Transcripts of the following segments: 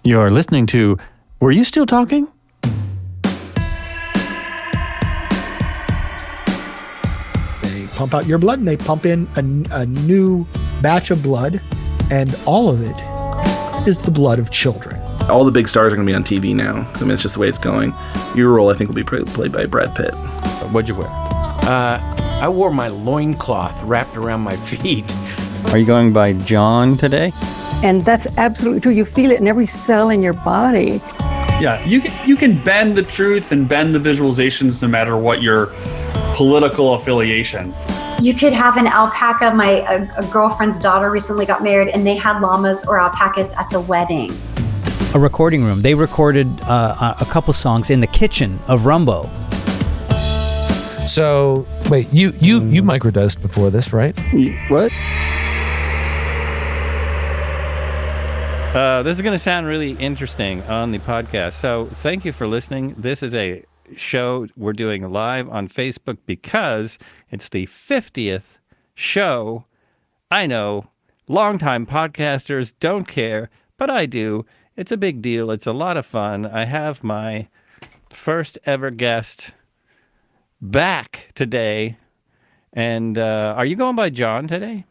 You're listening to Were You Still Talking? They pump out your blood and they pump in a new batch of blood, and all of it is the blood of children. All the big stars are going to be on TV now. I mean, it's just the way it's going. Your role, I think, will be played by Brad Pitt. What'd you wear? I wore my loincloth wrapped around my feet. Are you going by Jon today? And that's absolutely true. You feel it in every cell in your body. Yeah, you can bend the truth and bend the visualizations no matter what your political affiliation. You could have an alpaca. A girlfriend's daughter recently got married, and they had llamas or alpacas at the wedding. A recording room. They recorded a couple songs in the kitchen of Rumbo. So, wait, you microdosed before this, right? What? This is going to sound really interesting on the podcast. So thank you for listening. This is a show we're doing live on Facebook because it's the 50th show. I know longtime podcasters don't care, but I do. It's a big deal. It's a lot of fun. I have my first ever guest back today. And are you going by Jon today?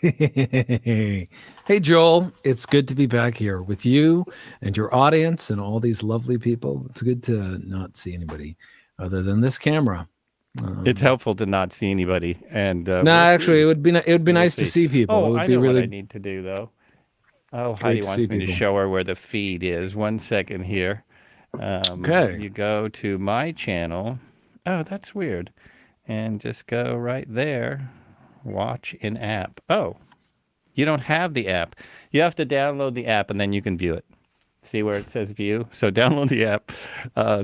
Hey, Joel, it's good to be back here with you and your audience and all these lovely people. It's good to not see anybody other than this camera. It's helpful to not see anybody. And actually, it would be nice to see people. Oh, it would I be know really... what I need to do, though. Oh, Heidi wants me to show her where the feed is. 1 second here. Okay. You go to my channel. Oh, that's weird. And just go right there. Watch in app. Oh, you don't have the app. You have to download the app and then you can view it. See where it says view? So download the app.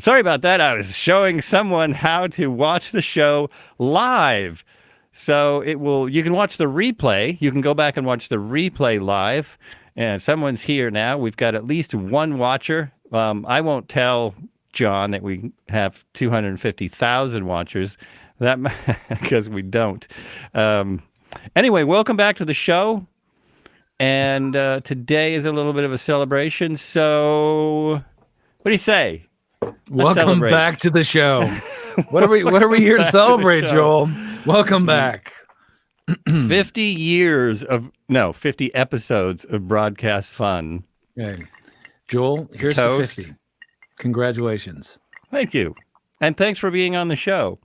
Sorry about that. I was showing someone how to watch the show live. So you can watch the replay. You can go back and watch the replay live. And someone's here now. We've got at least one watcher. I won't tell Jon that we have 250,000 watchers. That because we don't. Anyway, welcome back to the show. And today is a little bit of a celebration. So, what do you say? Welcome back to the show. What are we here to celebrate, Joel? Welcome back. 50 episodes of broadcast fun. Okay. Joel, here's to 50. Congratulations. Thank you. And thanks for being on the show.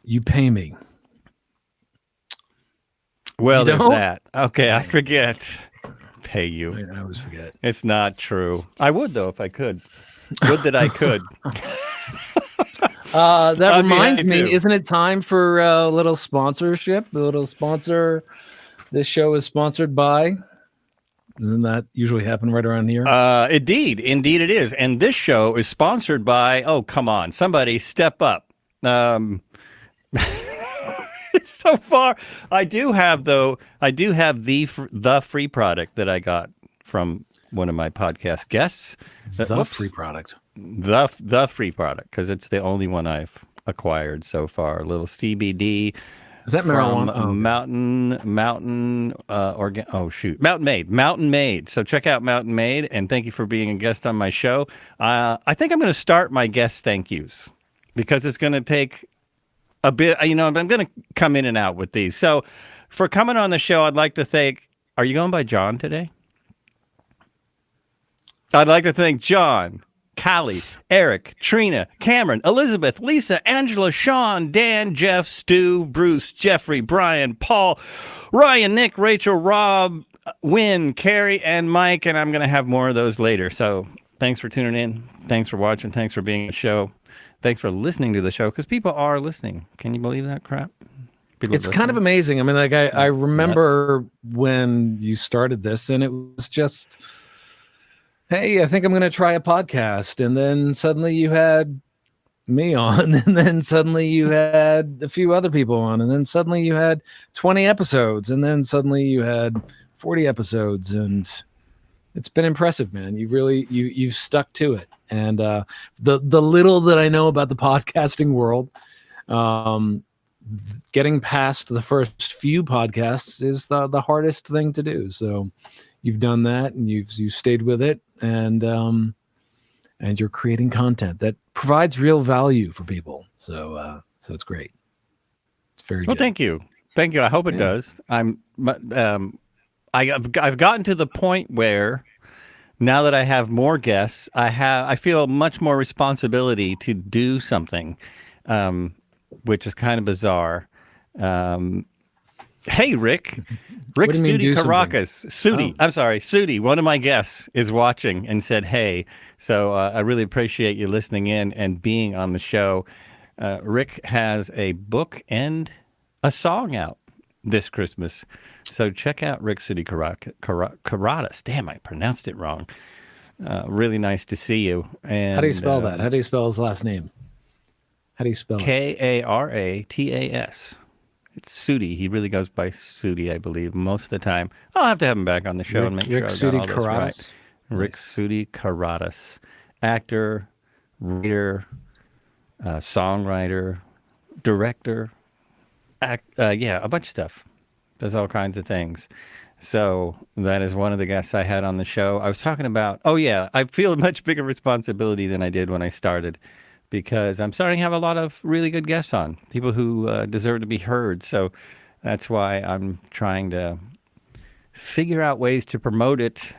You pay me. Well, there's that. Okay, I forget. Pay you. I always forget. It's not true. I would, though, if I could. Would that I could. That reminds me, isn't it time for a little sponsorship? A little sponsor. This show is sponsored by. Doesn't that usually happen right around here? Indeed it is. And this show is sponsored by, oh, come on, somebody step up. So far, I do have the free product that I got from one of my podcast guests. Free product. The free product, because it's the only one I've acquired so far. A little CBD. Is that marijuana? Mountain Made. So check out Mountain Made, and thank you for being a guest on my show. I think I'm going to start my guest thank yous because it's going to take a bit. I'm going to come in and out with these. So for coming on the show, I'd like to thank. Are you going by Jon today? I'd like to thank Jon, Callie, Eric, Trina, Cameron, Elizabeth, Lisa, Angela, Sean, Dan, Jeff, Stu, Bruce, Jeffrey, Brian, Paul, Ryan, Nick, Rachel, Rob, Wynn, Carrie, and Mike, and I'm going to have more of those later. So thanks for tuning in. Thanks for watching. Thanks for being on the show. Thanks for listening to the show, because people are listening. Can you believe that crap? It's kind of amazing. I mean, like I remember when you started this, and it was just... hey, I think I'm going to try a podcast. And then suddenly you had me on. And then suddenly you had a few other people on. And then suddenly you had 20 episodes. And then suddenly you had 40 episodes. And it's been impressive, man. You've stuck to it. And the little that I know about the podcasting world, getting past the first few podcasts is the hardest thing to do. So you've done that, and you stayed with it, and you're creating content that provides real value for people. So it's great. It's very Well, good. thank you. I hope it does. I've gotten to the point where now that I have more guests, I feel much more responsibility to do something, which is kind of bizarre. Hey, Rick. Rick do you mean Studi do something? Caracas. Sudi. Oh. I'm sorry. Sudi, one of my guests, is watching and said, hey. So I really appreciate you listening in and being on the show. Rick has a book and a song out this Christmas. So check out Rick Studi Caracas. Damn, I pronounced it wrong. Really nice to see you. And How do you spell that? How do you spell his last name? How do you spell it? Karatas. It's Sudi. He really goes by Sudi, I believe, most of the time. I'll have to have him back on the show and make sure Rick I've got Studi all this Caracas? right. Rick Studi Caracas. Actor, writer, songwriter, director, a bunch of stuff. Does all kinds of things. So that is one of the guests I had on the show. I was talking about, I feel a much bigger responsibility than I did when I started, because I'm starting to have a lot of really good guests on, people who deserve to be heard. So that's why I'm trying to figure out ways to promote it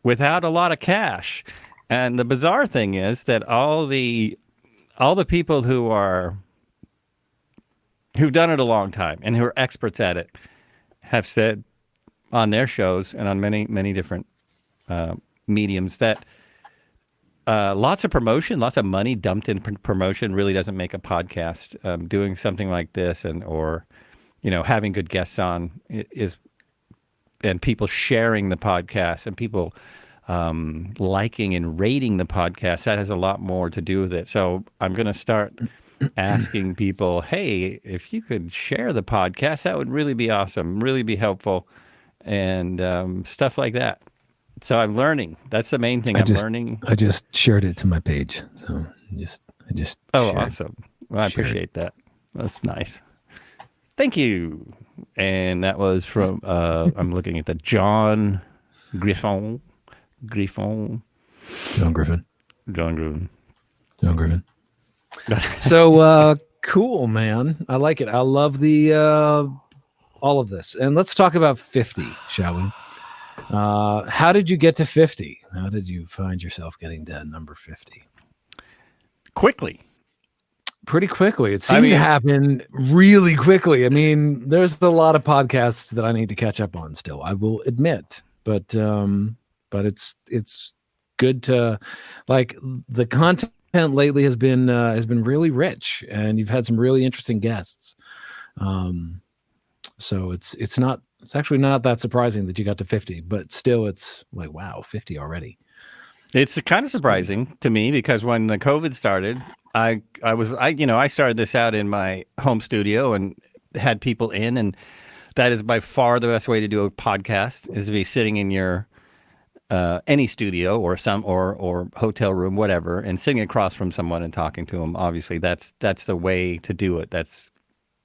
without a lot of cash. And the bizarre thing is that all the people who've done it a long time and who are experts at it have said on their shows and on many, many different mediums that lots of promotion, lots of money dumped in promotion really doesn't make a podcast. Doing something like this or having good guests on and people sharing the podcast and people liking and rating the podcast, that has a lot more to do with it. So I'm going to start asking people, hey, if you could share the podcast, that would really be awesome, really be helpful, and stuff like that. So I'm learning. That's the main thing. I'm learning. I just shared it to my page. So I just shared. Awesome. Well, I appreciate that. That's nice. Thank you. And that was from, I'm looking at the Jon Griffin. Jon Griffin. So cool, man. I like it. I love the all of this. And let's talk about 50, shall we? How did you get to 50? How did you find yourself getting to number 50? Quickly. Pretty quickly. It seemed to happen really quickly. I mean, there's a lot of podcasts that I need to catch up on still, I will admit. But it's good to, like, the content lately has been really rich, and you've had some really interesting guests. So it's actually not that surprising that you got to 50, but still it's like, wow, 50 already. It's kind of surprising to me because when the COVID started, I started this out in my home studio and had people in, and that is by far the best way to do a podcast, is to be sitting in your any studio or or hotel room, whatever, and sitting across from someone and talking to them. Obviously, that's the way to do it. That's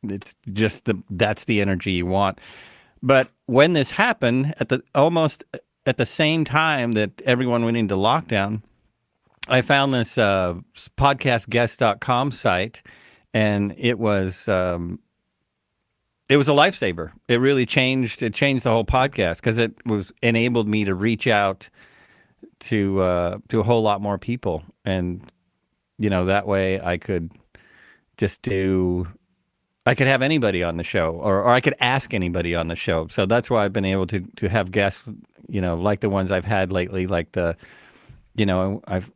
the energy you want. But when this happened almost at the same time that everyone went into lockdown, I found this podcastguest.com site, and it was a lifesaver. It really changed the whole podcast because it enabled me to reach out to a whole lot more people, and that way I could have anybody on the show, or I could ask anybody on the show. So that's why I've been able to have guests, like the ones I've had lately, like I've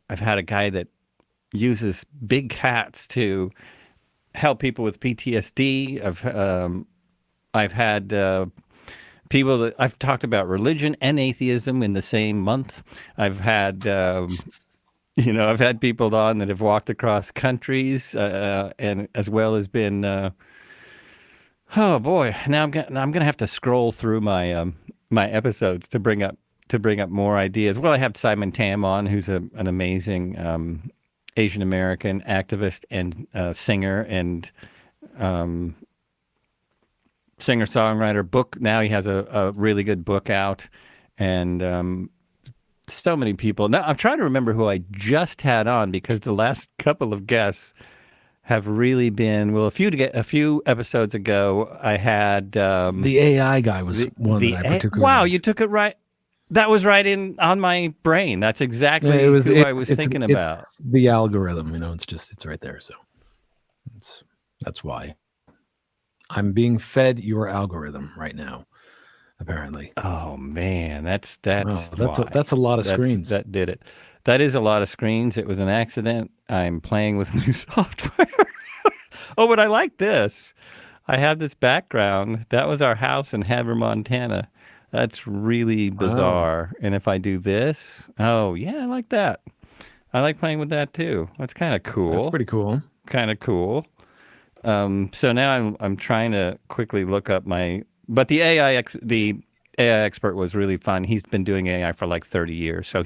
had a guy that uses big cats to help people with PTSD. I've had people that I've talked about religion and atheism in the same month. I've had I've had people on that have walked across countries, and as well as been. Oh boy! Now I'm gonna have to scroll through my my episodes to bring up more ideas. Well, I have Simon Tam on, who's an amazing Asian American activist and singer and singer-songwriter. Book now, he has a really good book out, and so many people. Now I'm trying to remember who I just had on because the last couple of guests have really been well. A few episodes ago, I had The AI guy was one that I particularly wow, liked. you took it right. That was right in on my brain. That's exactly who I was thinking about. It's the algorithm, it's right there. So that's why I'm being fed your algorithm right now. Apparently. Oh man, that's a lot of screens. That did it. That is a lot of screens. It was an accident. I'm playing with new software. Oh, but I like this. I have this background. That was our house in Havre, Montana. That's really bizarre. Oh. And if I do this, oh yeah, I like that. I like playing with that too. That's kind of cool. That's pretty cool. Kind of cool. So now I'm trying to quickly look up but the AI expert was really fun. He's been doing AI for like 30 years. So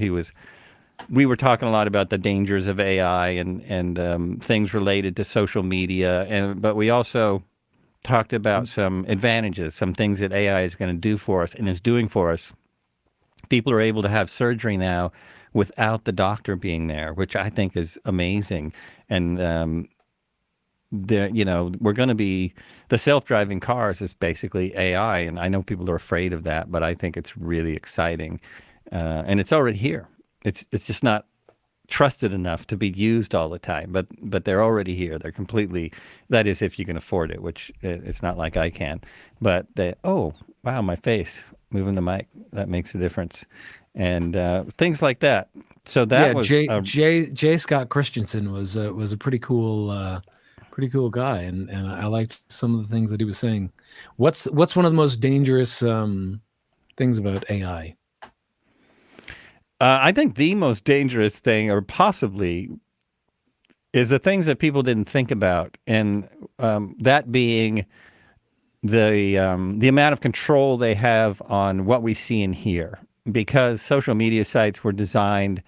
we were talking a lot about the dangers of AI and things related to social media. But we also talked about some advantages, some things that AI is going to do for us and is doing for us. People are able to have surgery now without the doctor being there, which I think is amazing. And we're going to be the self-driving cars is basically AI, and I know people are afraid of that, but I think it's really exciting, and it's already here. It's just not trusted enough to be used all the time, but they're already here. They're completely. That is, if you can afford it, which it's not like I can. But oh wow, my face moving the mic, that makes a difference, and things like that. So that was J. Scott Christensen was a pretty cool. Pretty cool guy, and I liked some of the things that he was saying. What's one of the most dangerous things about AI? I think the most dangerous thing, or possibly, is the things that people didn't think about, and that being the amount of control they have on what we see and hear. Because social media sites were designed.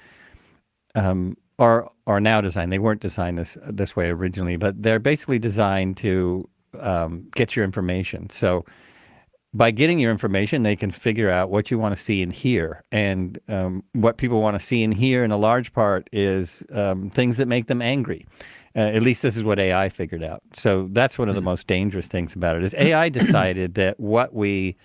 Are now designed. They weren't designed this way originally, but they're basically designed to get your information. So by getting your information, they can figure out what you want to see and hear. And what people want to see and hear in a large part is things that make them angry. At least this is what AI figured out. So that's one of the most dangerous things about it is AI decided that what really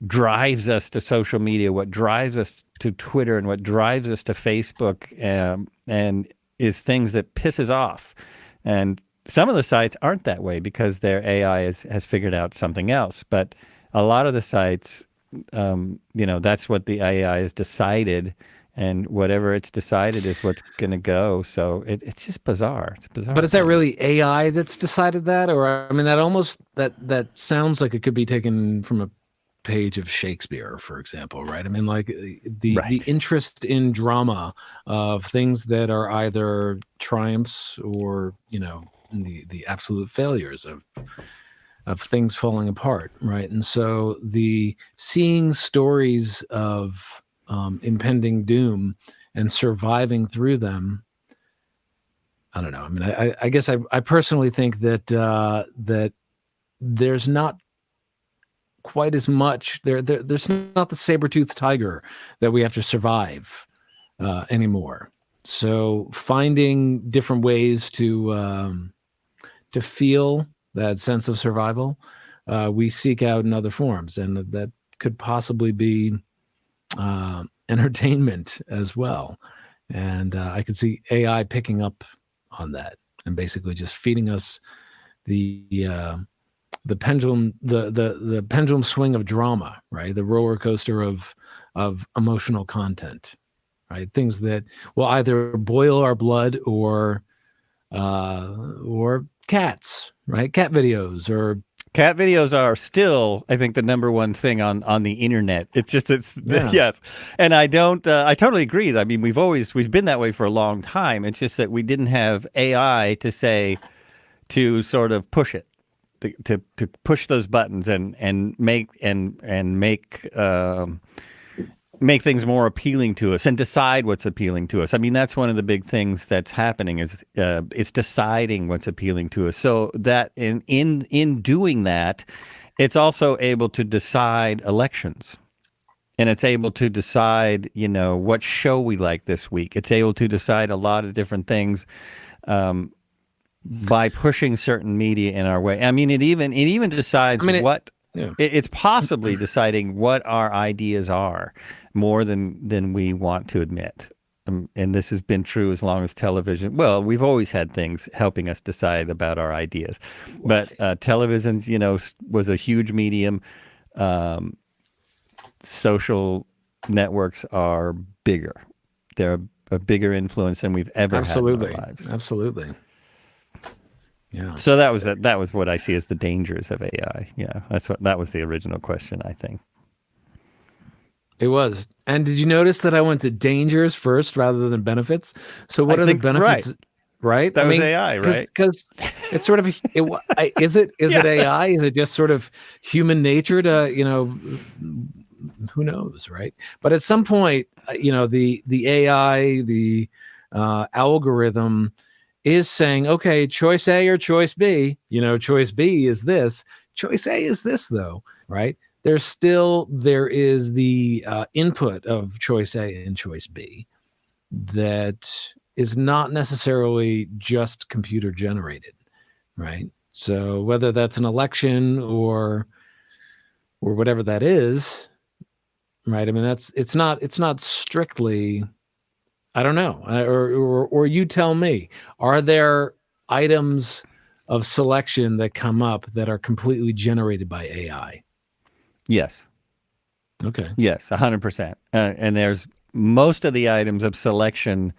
drives us to social media, what drives us to Twitter, and what drives us to Facebook, and is things that pisses off. And some of the sites aren't that way because their AI has figured out something else. But a lot of the sites, that's what the AI has decided, and whatever it's decided is what's going to go. So it's just bizarre. It's bizarre. But is that really AI that's decided that? Or, I mean, that sounds like it could be taken from a page of Shakespeare, for example, right? I mean, like the interest in drama of things that are either triumphs or the absolute failures of things falling apart, right? And so the seeing stories of impending doom and surviving through them, I don't know. I mean, I guess I personally think that that there's not quite as much there's not the saber-toothed tiger that we have to survive anymore. So finding different ways to feel that sense of survival, we seek out in other forms, and that could possibly be entertainment as well. And I could see AI picking up on that and basically just feeding us the pendulum, the pendulum swing of drama, right? The roller coaster of emotional content, right? Things that will either boil our blood or cats, right? Cat videos are still, I think, the number one thing on the internet. Yes. And I totally agree. I mean, we've been that way for a long time. It's just that we didn't have AI to sort of push it. To push those buttons and make things more appealing to us and decide what's appealing to us. I mean, that's one of the big things that's happening is it's deciding what's appealing to us. So that in doing that, It's also able to decide elections. And it's able to decide, what show we like this week. It's able to decide a lot of different things by pushing certain media in our way. I mean, it even decides it's possibly deciding what our ideas are more than we want to admit. And this has been true as long as television. Well, we've always had things helping us decide about our ideas, but television, was a huge medium. Social networks are bigger. They're a bigger influence than we've ever had in our lives. Absolutely. Yeah. So that was what I see as the dangers of AI. Yeah, that was the original question, I think. It was. And did you notice that I went to dangers first rather than benefits? So what are the benefits? Right. That was AI, right? Because it's sort of, is it AI? Is it just sort of human nature to, who knows, right? But at some point, the AI, the algorithm is saying, okay, choice A or choice B. Choice B is this. Choice A is this, though, right? There is the input of choice A and choice B that is not necessarily just computer generated, right? So whether that's an election or whatever that is, right? I mean, it's not strictly, I don't know, or you tell me, are there items of selection that come up that are completely generated by AI? Yes. Okay. Yes, 100%. And there's most of the items of selection,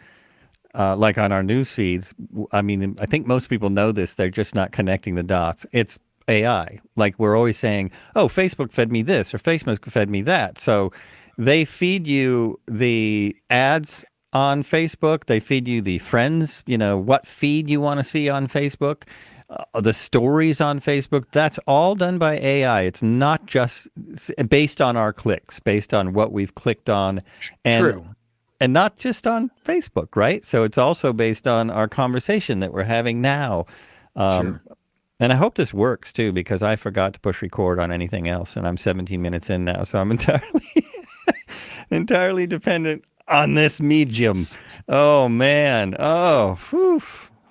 like on our news feeds. I mean, I think most people know this. They're just not connecting the dots. It's AI. Like we're always saying, oh, Facebook fed me this or Facebook fed me that. So they feed you the ads on Facebook. They feed you the friends, what feed you want to see on Facebook. The stories on Facebook, that's all done by AI. It's not just based on our clicks, based on what we've clicked on. True. And not just on Facebook, right? So it's also based on our conversation that we're having now. Sure. And I hope this works, too, because I forgot to push record on anything else, and I'm 17 minutes in now, so I'm entirely dependent on this medium. Oh, man. Oh, whew.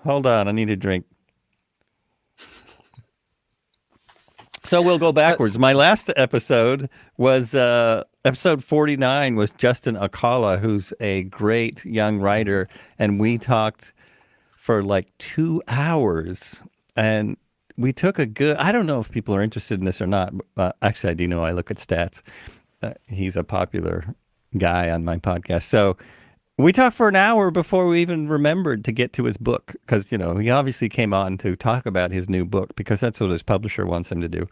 Hold on. I need a drink. So we'll go backwards. My last episode was episode 49 was Justin Akala, who's a great young writer, and we talked for like 2 hours. And we took I don't know if people are interested in this or not. Actually, I do know. I look at stats. He's a popular guy on my podcast. So we talked for an hour before we even remembered to get to his book because, he obviously came on to talk about his new book because that's what his publisher wants him to do.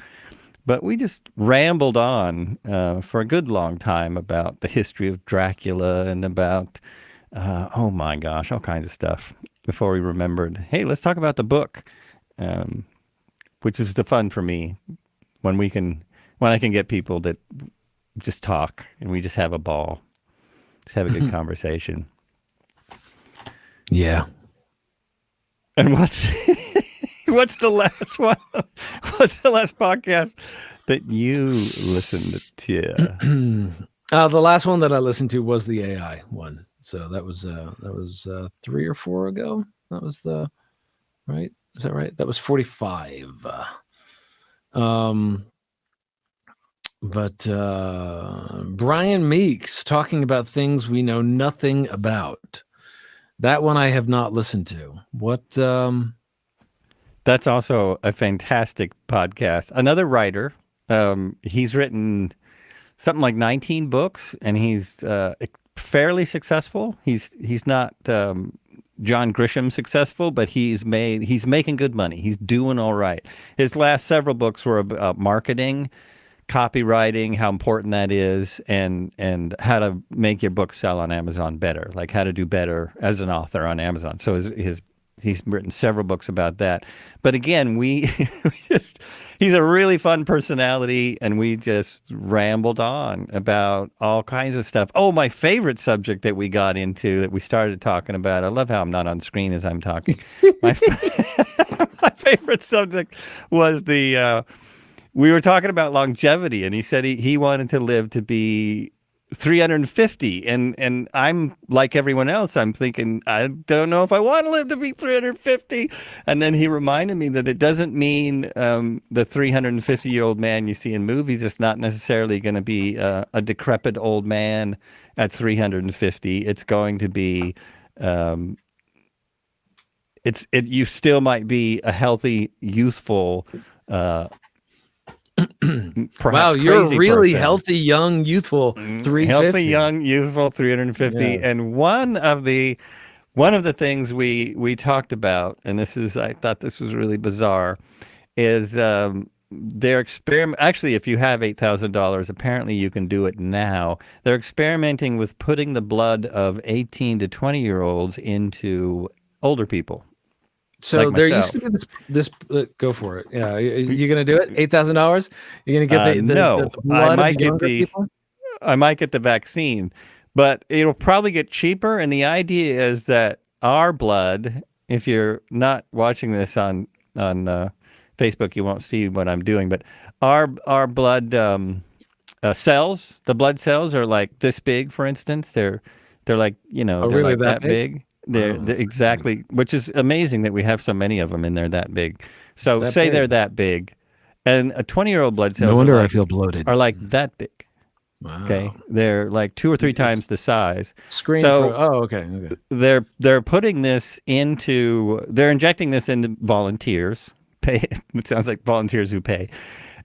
But we just rambled on for a good long time about the history of Dracula and about, oh my gosh, all kinds of stuff before we remembered, hey, let's talk about the book, which is the fun for me when I can get people that just talk and we just have a ball. Just have a good conversation. Yeah. And what's the last one? What's the last podcast that you listened to? The last one that I listened to was the AI one. So that was 3 or 4 ago. That was right. Is that right? That was 45. But Brian Meeks talking about things we know nothing about. That one I have not listened to. What? That's also a fantastic podcast. Another writer. He's written something like 19 books, and he's fairly successful. He's not Jon Griffin successful, but he's making good money. He's doing all right. His last several books were about marketing, copywriting, how important that is, and how to make your book sell on Amazon better, like how to do better as an author on Amazon. So he's written several books about that. But again, he's a really fun personality, and we just rambled on about all kinds of stuff. Oh, my favorite subject that we got into, that we started talking about, I love how I'm not on screen as I'm talking. My favorite subject was the we were talking about longevity, and he said he wanted to live to be 350, and I'm like everyone else. I'm thinking I don't know if I want to live to be 350. And then he reminded me that it doesn't mean the 350-year-old man you see in movies is not necessarily going to be a decrepit old man at 350. It's going to be you still might be a healthy, youthful, perhaps Wow, you're a crazy really person. healthy, young, youthful 350. Healthy, young, youthful 350. Yeah. And one of the things we talked about, and I thought this was really bizarre, is they're experiment. Actually, if you have $8,000, apparently you can do it now. They're experimenting with putting the blood of 18 to 20-year-olds into older people. So like there myself. used to be this go for it. Yeah, you gonna do it? $8,000? You're gonna get No, the blood of younger people? I might get the vaccine, but it'll probably get cheaper. And the idea is that our blood, if you're not watching this on Facebook, you won't see what I'm doing, but our blood cells, the blood cells are like this big, for instance. They're like, they're really like that that big. They're that's exactly, which is amazing that we have so many of them and they're that big. So That say big. they're that big, and a 20-year-old blood cells No wonder are I like, feel bloated. are like that big. Wow. Okay, they're like 2 or 3 times the size. Screen So for okay. they're putting this they're injecting this into volunteers. Pay. It sounds like volunteers who pay,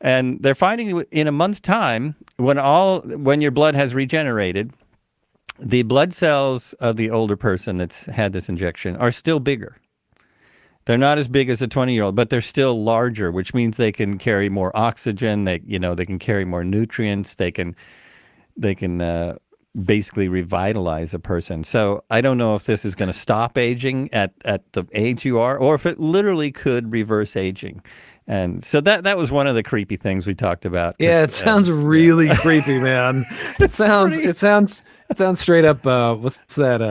and they're finding in a month's time when your blood has regenerated, the blood cells of the older person that's had this injection are still bigger. They're not as big as a 20-year-old, but they're still larger, which means they can carry more oxygen. They can carry more nutrients. They can basically revitalize a person. So I don't know if this is going to stop aging at the age you are, or if it literally could reverse aging. And so that was one of the creepy things we talked about. Yeah, it sounds really creepy, man. It sounds straight up. What's that?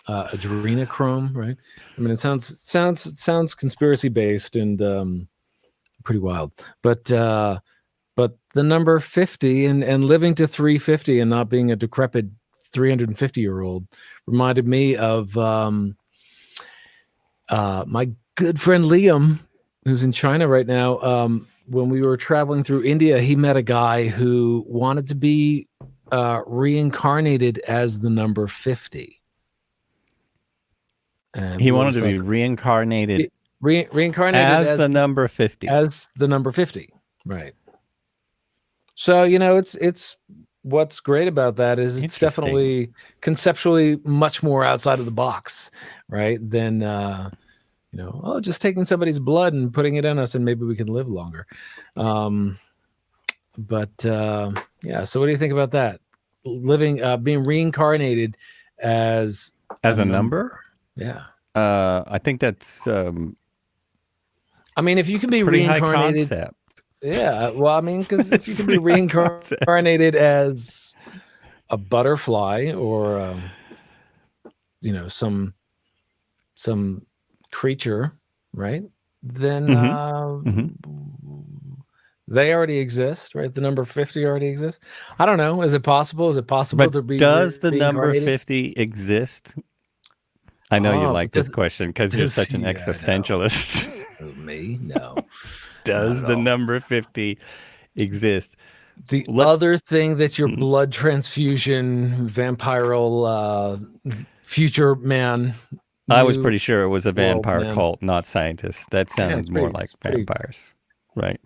Adrenochrome, right? I mean, it sounds conspiracy based and pretty wild. But the number 50 and living to 350 and not being a decrepit 350-year-old reminded me of my good friend Liam, who's in China right now. When we were traveling through India, he met a guy who wanted to be reincarnated as the number 50. And he wanted to be reincarnated reincarnated as the number 50. As the number 50, right? So it's what's great about that is it's definitely conceptually much more outside of the box, right? Than just taking somebody's blood and putting it in us and maybe we can live longer. So what do you think about that? Being reincarnated as a number? Yeah. I think that's I mean, if you can be pretty reincarnated, high concept. Yeah, well, I mean, because if you can be reincarnated as a butterfly or some creature, right? Then they already exist, right? The number 50 already exists. I don't know. Is it possible? Is it possible to be? Does the number 50 exist? I know you like this question because you're such an existentialist. Me? No. Does the number 50 exist? The other thing that your blood transfusion vampiral future man. I was pretty sure it was a vampire cult, not scientists. That sounded more like vampires. Right.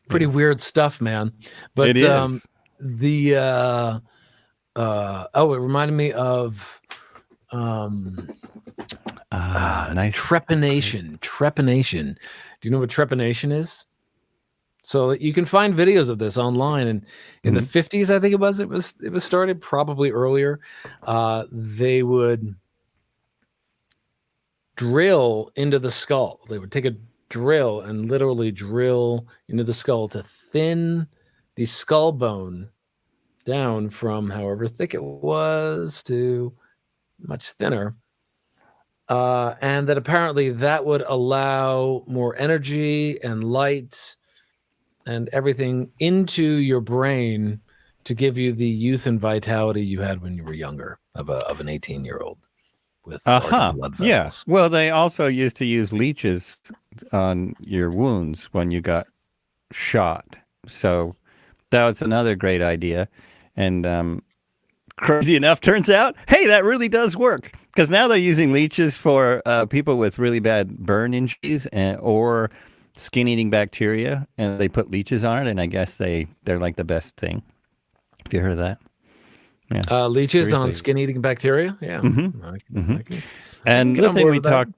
Pretty weird stuff, man. But it is. It reminded me of nice. Trepanation. Do you know what trepanation is? So you can find videos of this online, and in the 50s, I think it was started, probably earlier. They would drill into the skull. They would take a drill and literally drill into the skull to thin the skull bone down from however thick it was to much thinner. And that apparently that would allow more energy and light and everything into your brain to give you the youth and vitality you had when you were younger of an 18-year-old with larger blood vessels. Yes. Well, they also used to use leeches on your wounds when you got shot. So that was another great idea. And crazy enough, turns out, hey, that really does work. Because now they're using leeches for people with really bad burn injuries or skin-eating bacteria, and they put leeches on it, and I guess they're like the best thing. Have you heard of that? Yeah. Leeches Seriously. on skin-eating bacteria? Yeah. Mm-hmm. I can And get the on thing board we with that. talked.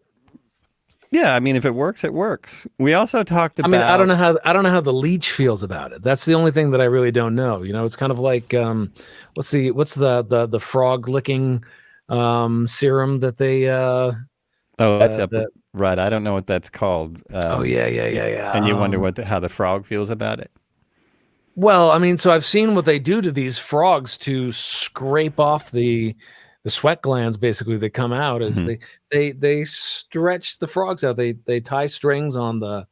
Yeah, I mean, if it works, it works. We also talked about. I mean, I don't know how the leech feels about it. That's the only thing that I really don't know. You know, it's kind of like what's the frog licking serum that they Oh, that's right. I don't know what that's called. yeah. And you wonder how the frog feels about it. Well, I mean, so I've seen what they do to these frogs to scrape off the sweat glands, basically, that come out as they stretch the frogs out. They tie strings on the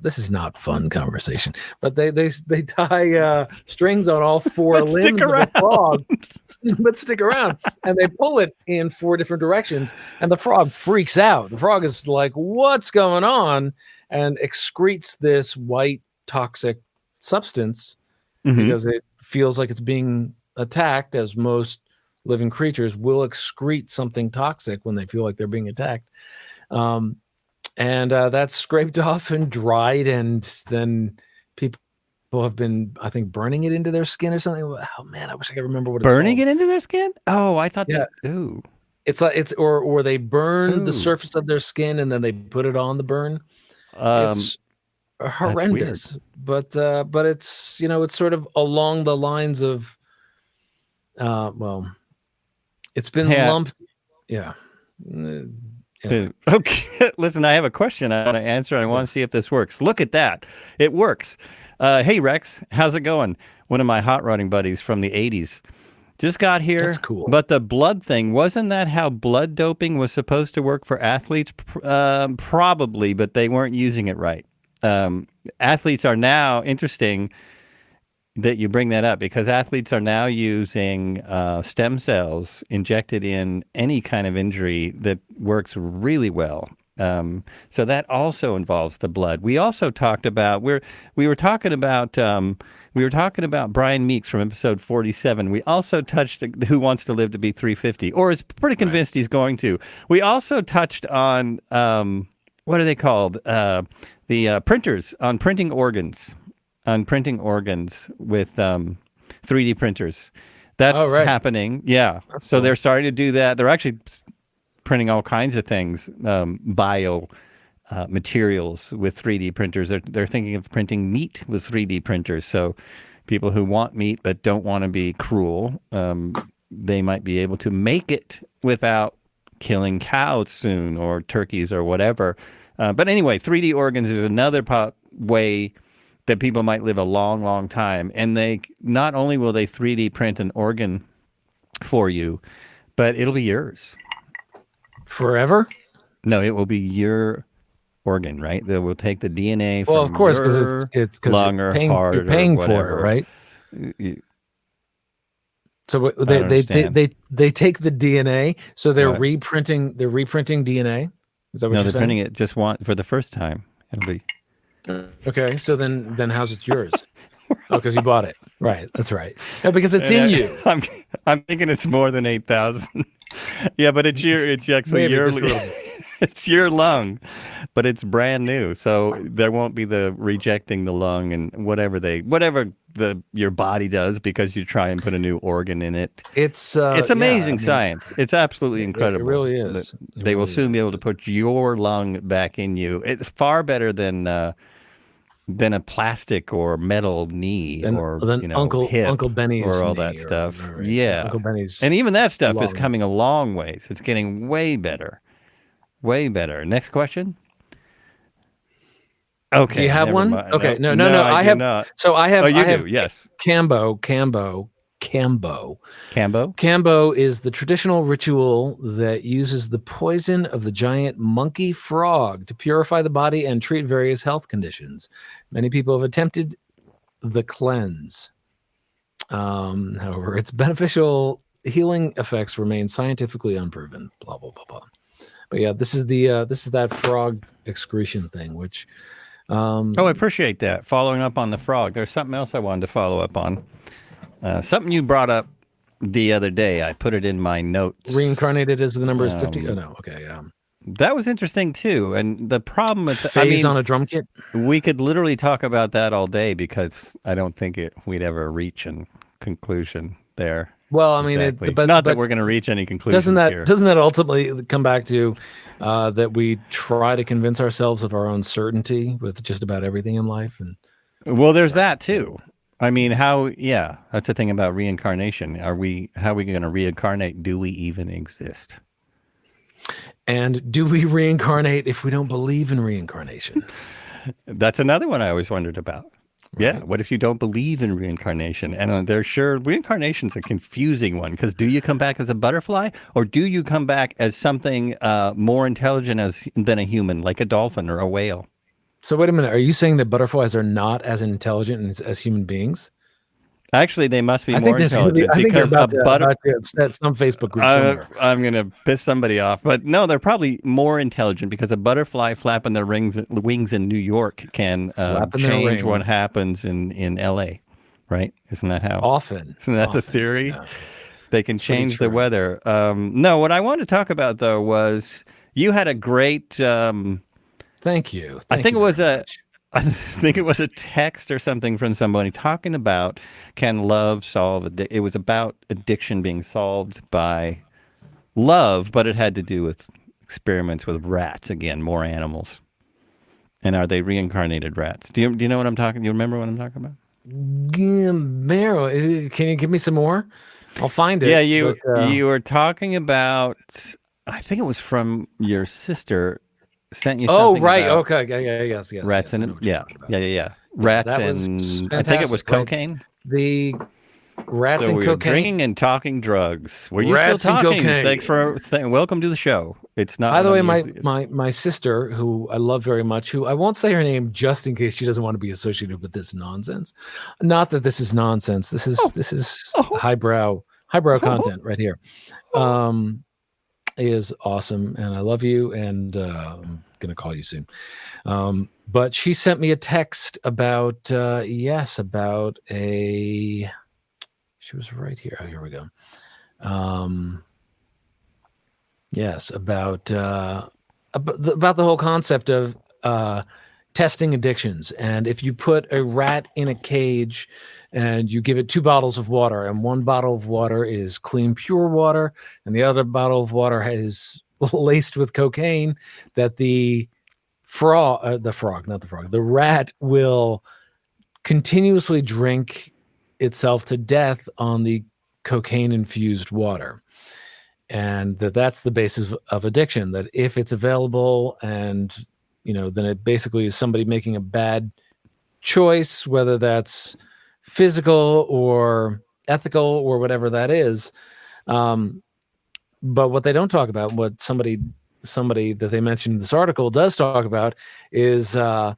this is not fun conversation, but they tie strings on all four Let's limbs stick of a around. frog. Let's stick around, and they pull it in 4 different directions, and the frog freaks out. The frog is like, "What's going on?" and excretes this white toxic substance because it feels like it's being attacked, as most living creatures will excrete something toxic when they feel like they're being attacked. And that's scraped off and dried, and then people have been, I think, burning it into their skin or something. Oh man, I wish I could remember what it's Burning called. it into their skin? Oh, I thought Yeah. that. Ooh. It's like or they burn the Ooh. surface of their skin and then they put it on the burn. It's horrendous, but it's, you know, it's sort of along the lines of it's been lumped. Yeah. Okay. Listen, I have a question I want to answer, and I want to see if this works. Look at that. It works. Hey, Rex, how's it going? One of my hot rodding buddies from the 80s. Just got here. That's cool. But the blood thing, wasn't that how blood doping was supposed to work for athletes? Probably, but they weren't using it right. Athletes are now, interesting that you bring that up, because athletes are now using stem cells injected in any kind of injury that works really well. So that also involves the blood. We also talked about we were talking about Brian Meeks from episode 47. We also touched Who Wants to Live to Be 350, or is pretty convinced he's going to. We also touched on what are they called? The printers, on printing organs. On printing organs with 3D printers. That's happening. Yeah. So they're starting to do that. They're actually printing all kinds of things, bio materials with 3D printers. They're thinking of printing meat with 3D printers. So people who want meat but don't want to be cruel, they might be able to make it without killing cows soon, or turkeys or whatever. But anyway, 3D organs is another way that people might live a long, long time. And they not only will they 3D print an organ for you, but it'll be yours. Forever? No, it will be your organ, right? They will take the DNA from of course, your it's lung or heart you're paying or whatever. for it, right? So they take the DNA, so they're reprinting DNA. Is that what you're saying? No, they're printing it just for the first time. It'll be okay. So then how's it yours? Oh, because you bought it, right? That's right. No, because it's in you. I'm thinking it's more than 8,000. Yeah, but it's actually Maybe, your just a little bit. it's your lung, but it's brand new, so there won't be the rejecting the lung and whatever your body does because you try and put a new organ in it. It's amazing science. It's absolutely incredible. It really is. They will soon be able to put your lung back in you. It's far better than a plastic or metal knee or hip Uncle Benny's or all knee that stuff. Whatever. Yeah, Uncle Benny's, and even that stuff is coming a long ways. It's getting way better, way better. Next question. Okay. Do you have one? Mind. Okay. No. I have. not. So I have. Oh, you I have do. Yes. Cambo Cambo. Cambo? Cambo is the traditional ritual that uses the poison of the giant monkey frog to purify the body and treat various health conditions. Many people have attempted the cleanse. However, its beneficial healing effects remain scientifically unproven. Blah blah blah blah. But yeah, this is that frog excretion thing, which. I appreciate that. Following up on the frog, there's something else I wanted to follow up on. Something you brought up the other day. I put it in my notes. Reincarnated as the number is 50. Oh no, okay, that was interesting too. And the problem with phase on a drum kit. We could literally talk about that all day because I don't think we'd ever reach a conclusion there. Well, I mean, exactly. Not that we're going to reach any conclusion. Doesn't that ultimately come back to that we try to convince ourselves of our own certainty with just about everything in life? And well, there's that too. I mean, that's the thing about reincarnation. How are we going to reincarnate? Do we even exist? And do we reincarnate if we don't believe in reincarnation? That's another one I always wondered about. Right. Yeah. What if you don't believe in reincarnation? And reincarnation's a confusing one because do you come back as a butterfly or do you come back as something more intelligent than a human, like a dolphin or a whale? So wait a minute. Are you saying that butterflies are not as intelligent as human beings? Actually, they must be more intelligent because about to upset some Facebook group somewhere. I'm going to piss somebody off. But no, they're probably more intelligent because a butterfly flapping their wings in New York can change what happens in L.A., right? Isn't that how? Often. Isn't that the theory? Yeah. They can change the weather. No, what I wanted to talk about, though, was you had a great... Thank you. I think it was a text or something from somebody talking about can love solve it was about addiction being solved by love, but it had to do with experiments with rats, again, more animals. And are they reincarnated rats? Do you know what I'm talking? Do you remember what I'm talking about? Can you give me some more? I'll find it. Yeah, you were talking about, I think it was from your sister. Sent you something right. About Okay. Yes. Rats and yeah. Rats and I think it was cocaine. The rats and we cocaine. Were drinking and talking drugs. Were you rats still talking? And cocaine. Thanks for welcome to the show. It's not. By the way, my sister, who I love very much, who I won't say her name just in case she doesn't want to be associated with this nonsense. Not that this is nonsense. This is highbrow content right here. Is awesome, and I love you, and I'm gonna call you soon. But she sent me a text about about a. She was right here. Oh, here we go. Yes, about the whole concept of testing addictions, and if you put a rat in a cage and you give it 2 bottles of water, and one bottle of water is clean, pure water, and the other bottle of water is laced with cocaine, that the rat will continuously drink itself to death on the cocaine-infused water. And that's the basis of addiction, that if it's available and, then it basically is somebody making a bad choice, whether that's physical or ethical or whatever that is. But what they don't talk about, what somebody that they mentioned in this article does talk about, is the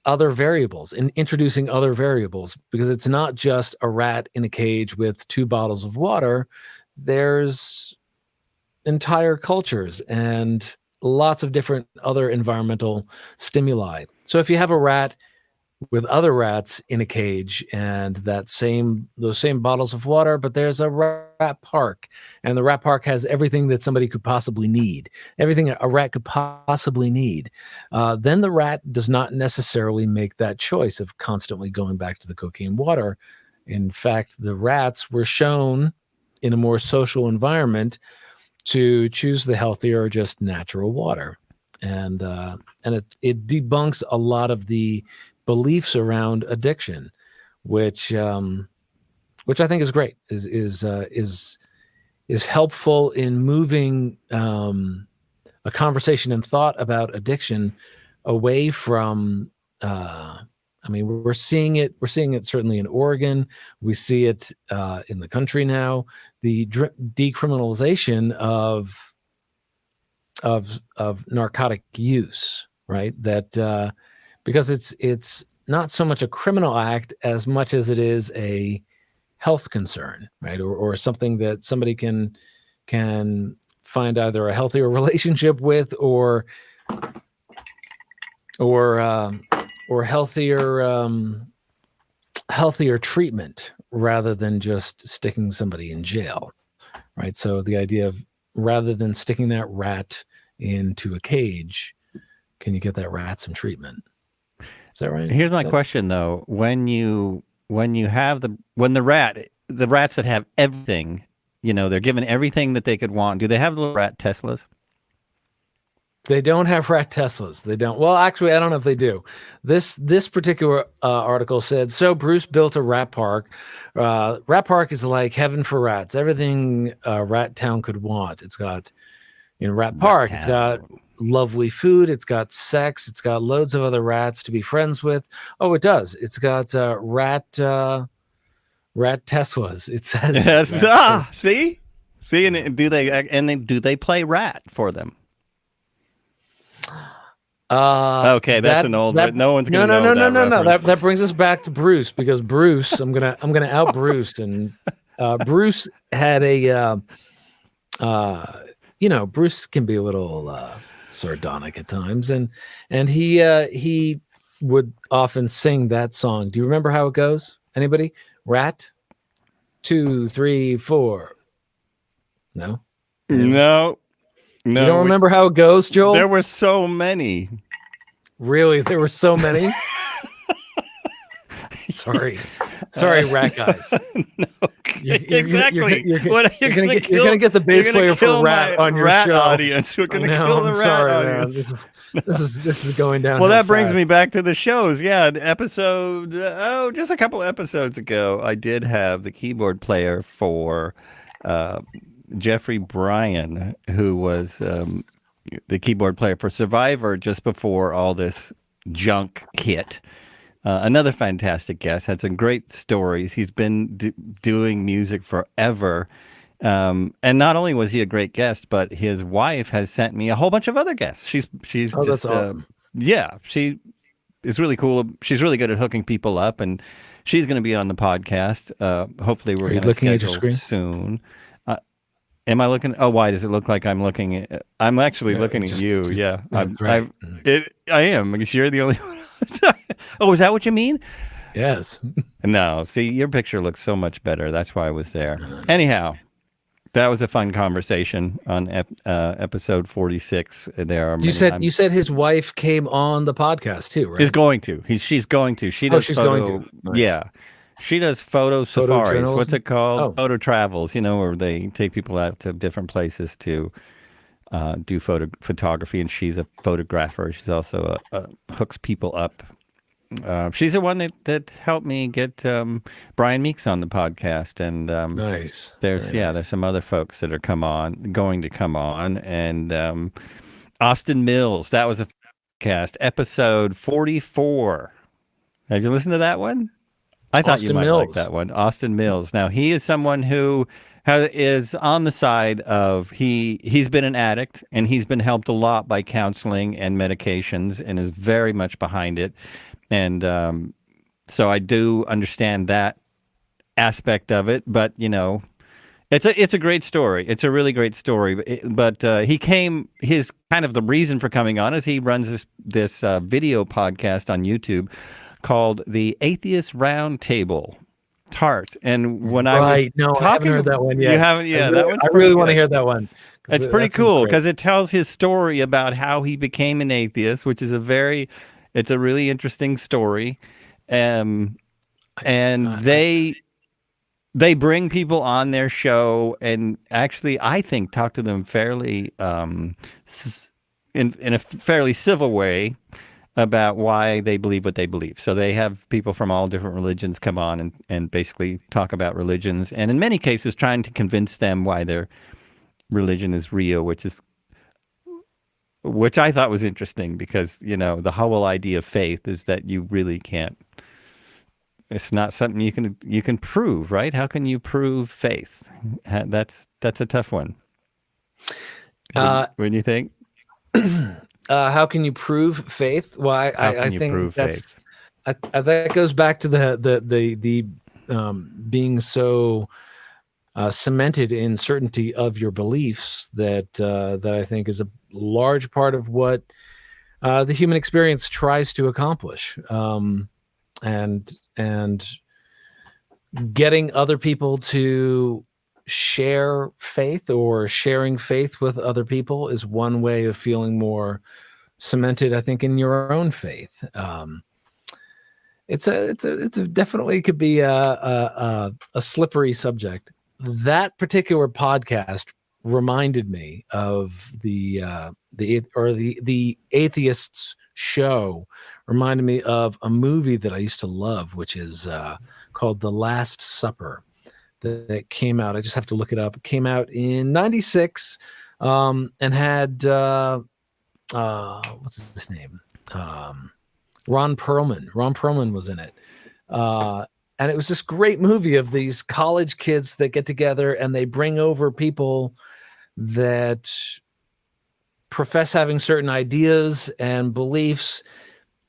other variables, and introducing other variables, because it's not just a rat in a cage with 2 bottles of water. There's entire cultures and lots of different other environmental stimuli. So if you have a rat with other rats in a cage and those same bottles of water, but there's a rat park, and the rat park has everything that somebody could possibly need, everything a rat could possibly need, then the rat does not necessarily make that choice of constantly going back to the cocaine water. In fact, the rats were shown in a more social environment to choose the healthier, just natural water. And it debunks a lot of the beliefs around addiction, which I think is great, is helpful in moving a conversation and thought about addiction away from I mean, we're seeing it. We're seeing it certainly in Oregon. We see it in the country now. The decriminalization of narcotic use, right? That because it's not so much a criminal act as much as it is a health concern, right? Or something that somebody can find either a healthier relationship with or healthier treatment rather than just sticking somebody in jail, right? So the idea of rather than sticking that rat into a cage, can you get that rat some treatment? Is that right? Here's my question though: when the rats that have everything, they're given everything that they could want. Do they have little rat Teslas? They don't have rat Teslas. They don't. Well, actually, I don't know if they do. This particular article said, so Bruce built a rat park. Rat park is like heaven for rats. Everything Rat Town could want. It's got, rat park. It's got lovely food. It's got sex. It's got loads of other rats to be friends with. Oh, it does. It's got rat Teslas. It says. Yes. See, and do they play rat for them? Okay, that's an old. No one's gonna know that. No. That brings us back to Bruce, because Bruce, I'm gonna out Bruce, and Bruce had a, Bruce can be a little sardonic at times, and he would often sing that song. Do you remember how it goes? Anybody? Rat, 2, 3, 4. No. No. You don't remember how it goes, Joel? There were so many. Really? There were so many? Sorry, rat guys. No, exactly. You're going to get the bass player for rat on your rat show. Audience. We're going to kill the rat audience. Man. This is going down. Well, that brings me back to the shows. Yeah, episode. Just a couple episodes ago, I did have the keyboard player for Jeffrey Bryan, who was the keyboard player for Survivor just before all this junk hit. Another fantastic guest, had some great stories. He's been doing music forever. And not only was he a great guest, but his wife has sent me a whole bunch of other guests. She's just, that's awesome. Yeah, she is really cool. She's really good at hooking people up, and she's going to be on the podcast. Hopefully we're going to schedule soon. Am I looking? Oh, why does it look like I'm looking at? I'm actually looking at you. Yeah, right. I am. Because you're the only one. Oh, is that what you mean? Yes. No, see, your picture looks so much better. That's why I was there. Anyhow, that was a fun conversation on episode 46. You said his wife came on the podcast too, right? She's going to. She's going to. She does. She's going to. Nice. Yeah. She does photo safaris. Journalism? What's it called? Oh. Photo travels, where they take people out to different places to do photography, and she's a photographer. She's also hooks people up. She's the one that helped me get Brian Meeks on the podcast, and nice. There's some other folks that are going to come on, and Austin Mills. That was a cast episode 44. Have you listened to that one? I thought you might like that one. Austin Mills. Now, he is someone who is on the side of, he's been an addict, and he's been helped a lot by counseling and medications, and is very much behind it. And so I do understand that aspect of it. But, it's a great story. It's a really great story. But his kind of the reason for coming on is he runs this video podcast on YouTube called the Atheist Roundtable. Tart. And when I haven't heard that one yet. You haven't? Yeah, that one's. I really want to hear that one. It's pretty cool because it tells his story about how he became an atheist, which is it's a really interesting story. And they bring people on their show and actually, I think, talk to them fairly in a fairly civil way about why they believe what they believe. So they have people from all different religions come on and basically talk about religions, and in many cases trying to convince them why their religion is real, which is which I thought was interesting because, the whole idea of faith is that you really can't. It's not something you can prove, right? How can you prove faith? That's a tough one. What do you think? How can you prove faith? Well, I think that's that goes back to the being so cemented in certainty of your beliefs that I think is a large part of what the human experience tries to accomplish. And getting other people to share faith or sharing faith with other people is one way of feeling more cemented, I think, in your own faith. It's definitely could be a slippery subject. That particular podcast reminded me of the Atheists show. Reminded me of a movie that I used to love, which is called The Last Supper. That came out. I just have to look it up. It came out in '96 and had what's his name? Ron Perlman. Ron Perlman was in it. And it was this great movie of these college kids that get together and they bring over people that profess having certain ideas and beliefs,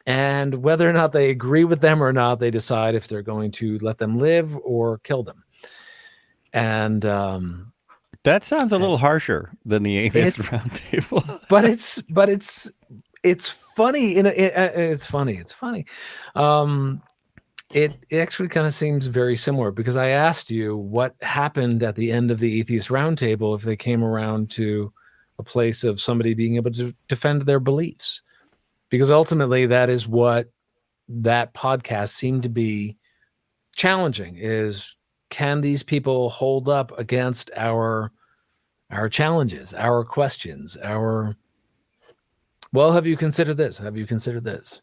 and whether or not they agree with them or not, they decide if they're going to let them live or kill them. And that sounds a little harsher than the Atheist Roundtable. but it's funny. It's funny. It actually kind of seems very similar, because I asked you what happened at the end of the Atheist Roundtable if they came around to a place of somebody being able to defend their beliefs, because ultimately that is what that podcast seemed to be challenging, is can these people hold up against our challenges, our questions, have you considered this? Have you considered this?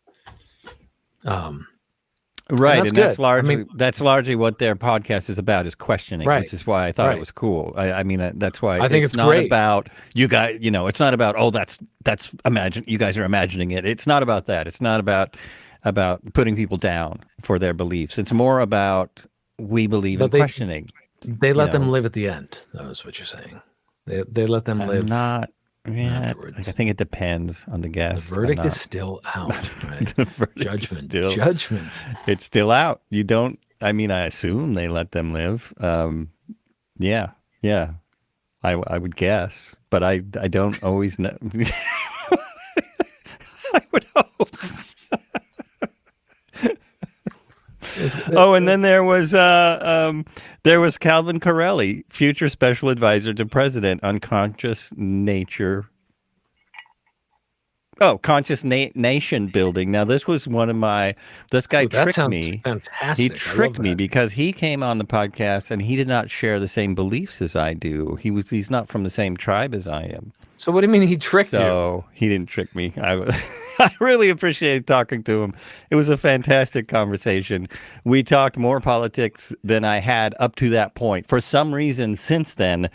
Right, and that's good. largely that's largely what their podcast is about, is questioning, Right. which is why I thought it was cool. I mean, that's why I think it's not great. about you guys. It's not about that's imagine. You guys are imagining it. It's not about that. It's not about putting people down for their beliefs. It's more about we believe in questioning. They let them live at the end. That was what you're saying. They let them live. Not. Yeah, afterwards. I think it depends on the guest. The verdict is still out. Right? The verdict Judgment. is still, Judgment. It's still out. You don't. I mean, I assume they let them live. Yeah. I would guess, but I don't always know. I would hope. And then there was Calvin Corelli, future special advisor to president on conscious nature. Oh, conscious nation building. Now, this was one of my. This guy tricked me. Fantastic. He tricked me because he came on the podcast and he did not share the same beliefs as I do. He's not from the same tribe as I am. So what do you mean he tricked you? So he didn't trick me. I really appreciated talking to him. It was a fantastic conversation. We talked more politics than I had up to that point. For some reason, since then,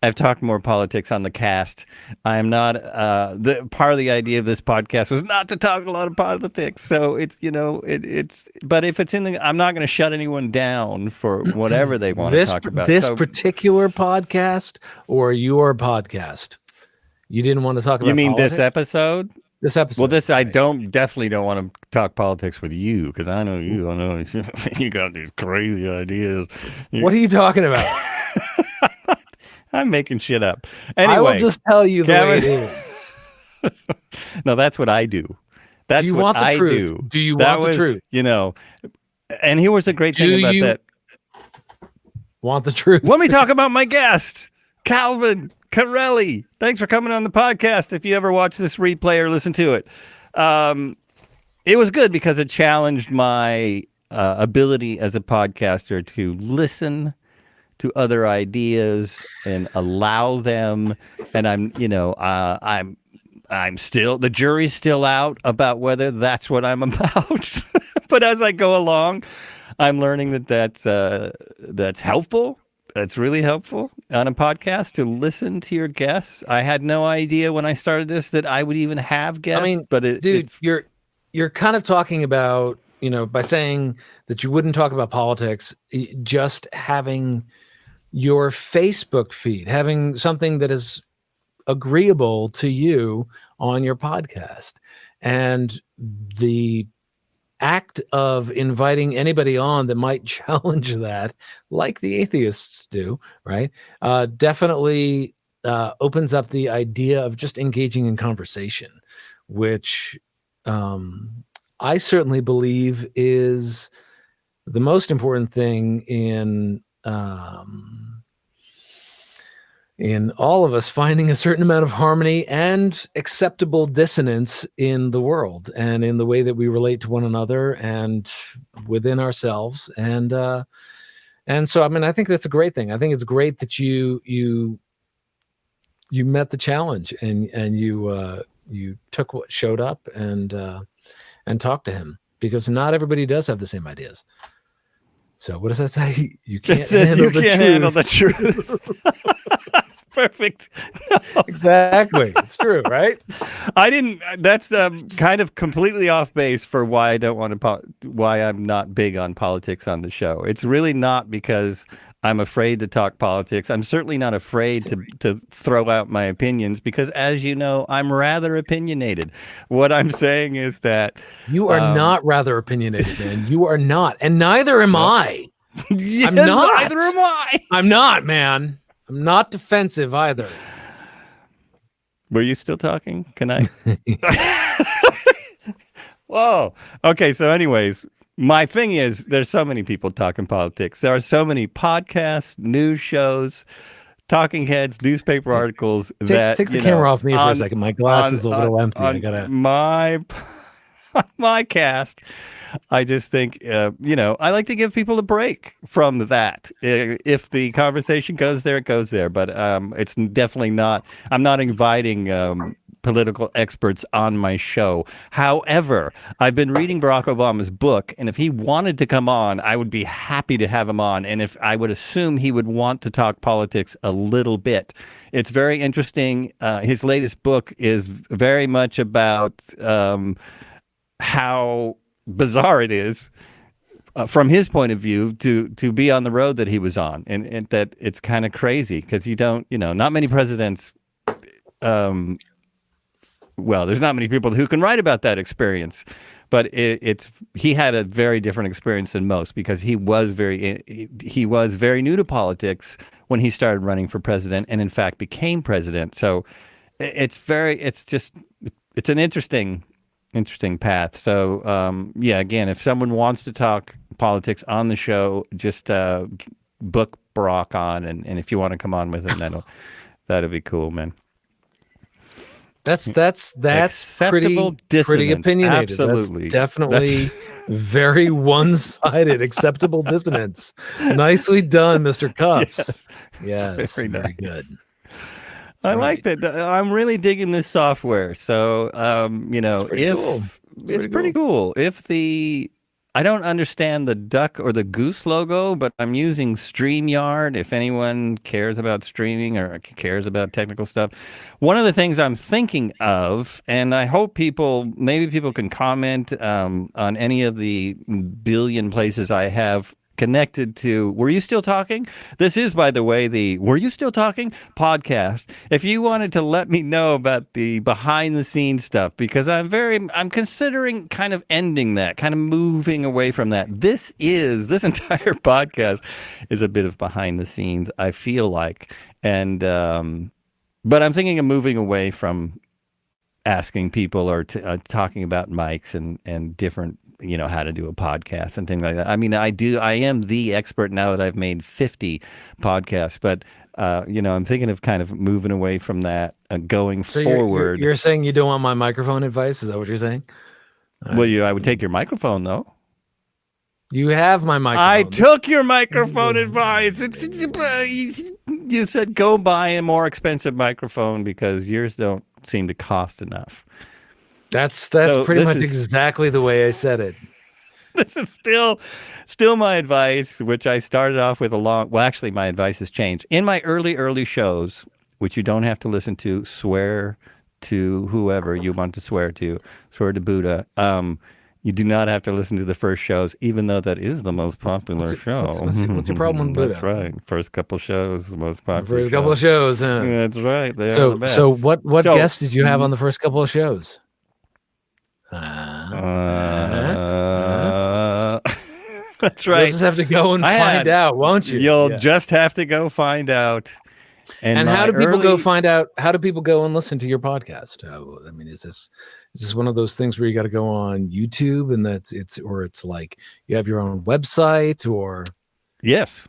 I've talked more politics on the cast. I am not. The part of the idea of this podcast was not to talk a lot of politics. So it's it's. But if it's in the, I'm not going to shut anyone down for whatever they want to talk about. This particular podcast or your podcast? You didn't want to talk about. You mean politics? this episode? This episode. Well, I definitely don't want to talk politics with you, because I know you. I know you got these crazy ideas. What are you talking about? I'm making shit up. Anyway, I will just tell you the way it is. No, that's what I do. That's do you what want the I truth? do. Do you that want was, the truth? And here was the great thing about that. Want the truth? Let me talk about my guest, Calvin Corelli. Thanks for coming on the podcast. If you ever watch this replay or listen to it, it was good because it challenged my ability as a podcaster to listen to other ideas and allow them. And I'm still, the jury's still out about whether that's what I'm about. But as I go along, I'm learning that's helpful. It's really helpful on a podcast to listen to your guests. I had no idea when I started this that I would even have guests. I mean, but dude, you're kind of talking about, by saying that you wouldn't talk about politics, just having your Facebook feed, having something that is agreeable to you on your podcast. And the act of inviting anybody on that might challenge that, like the atheists do, right? Definitely opens up the idea of just engaging in conversation, which I certainly believe is the most important thing in all of us finding a certain amount of harmony and acceptable dissonance in the world and in the way that we relate to one another and within ourselves. And so, I mean, I think that's a great thing. I think it's great that you met the challenge and you took what showed up and talked to him, because not everybody does have the same ideas. So what does that say? You can't handle the truth. Perfect. Exactly. It's true, right? That's kind of completely off base for why I don't want to, why I'm not big on politics on the show. It's really not because I'm afraid to talk politics. I'm certainly not afraid to throw out my opinions because, as you know, I'm rather opinionated. What I'm saying is that you are not rather opinionated, man. You are not. And neither am I. Yes, I'm not. Neither am I. I'm not, man. I'm not defensive either. Were you still talking? Can I? Whoa. Okay. So anyways, my thing is there's so many people talking politics. There are so many podcasts, news shows, talking heads, newspaper articles. Take the camera off me for a second. My glass is a little empty. I gotta my cast. I just think, I like to give people a break from that. If the conversation goes there, it goes there. But it's definitely not. I'm not inviting political experts on my show. However, I've been reading Barack Obama's book, and if he wanted to come on, I would be happy to have him on. And if I would assume he would want to talk politics a little bit. It's very interesting. His latest book is very much about how bizarre it is from his point of view to be on the road that he was on, and that it's kind of crazy because not many presidents, there's not many people who can write about that experience, but he had a very different experience than most because he was very new to politics when he started running for president and in fact became president. So it's an interesting path. So, again, if someone wants to talk politics on the show, just book Barack on, and if you want to come on with him, that'll be cool, man. That's pretty opinionated. Absolutely. That's definitely very one-sided. Acceptable dissonance. Nicely done, Mr. Cuffs. Yes, very nice. Good. I like that. I'm really digging this software. So, it's pretty cool. I don't understand the duck or the goose logo, but I'm using StreamYard. If anyone cares about streaming or cares about technical stuff, one of the things I'm thinking of, and I hope maybe people can comment on any of the billion places I have connected to Were You Still Talking? This is, by the way, the Were You Still Talking podcast. If you wanted to let me know about the behind the scenes stuff, because I'm considering kind of ending that, kind of moving away from that. This entire podcast is a bit of behind the scenes, I feel like. And but I'm thinking of moving away from asking people or talking about mics and different, how to do a podcast and things like that. I mean, I am the expert now that I've made 50 podcasts, but, I'm thinking of kind of moving away from that going forward. You're saying you don't want my microphone advice? Is that what you're saying? Well, I would take your microphone, though. You have my microphone. I took your microphone advice. You said go buy a more expensive microphone because yours don't seem to cost enough. That's pretty much exactly the way I said it. This is still my advice, which I started off with well, actually, my advice has changed. In my early shows, which you don't have to listen to, swear to whoever you want to swear to Buddha. You do not have to listen to the first shows, even though that is the most popular show. What's your problem with Buddha? That's right. First couple shows, the most popular. First couple of shows, huh? That's right. They are the best. So what guests did you have on the first couple of shows? That's right. You'll just have to go and find out, won't you? You'll just have to go find out. And how do people go find out? How do people go and listen to your podcast? I mean, is this one of those things where you got to go on YouTube and it's like you have your own website or? Yes.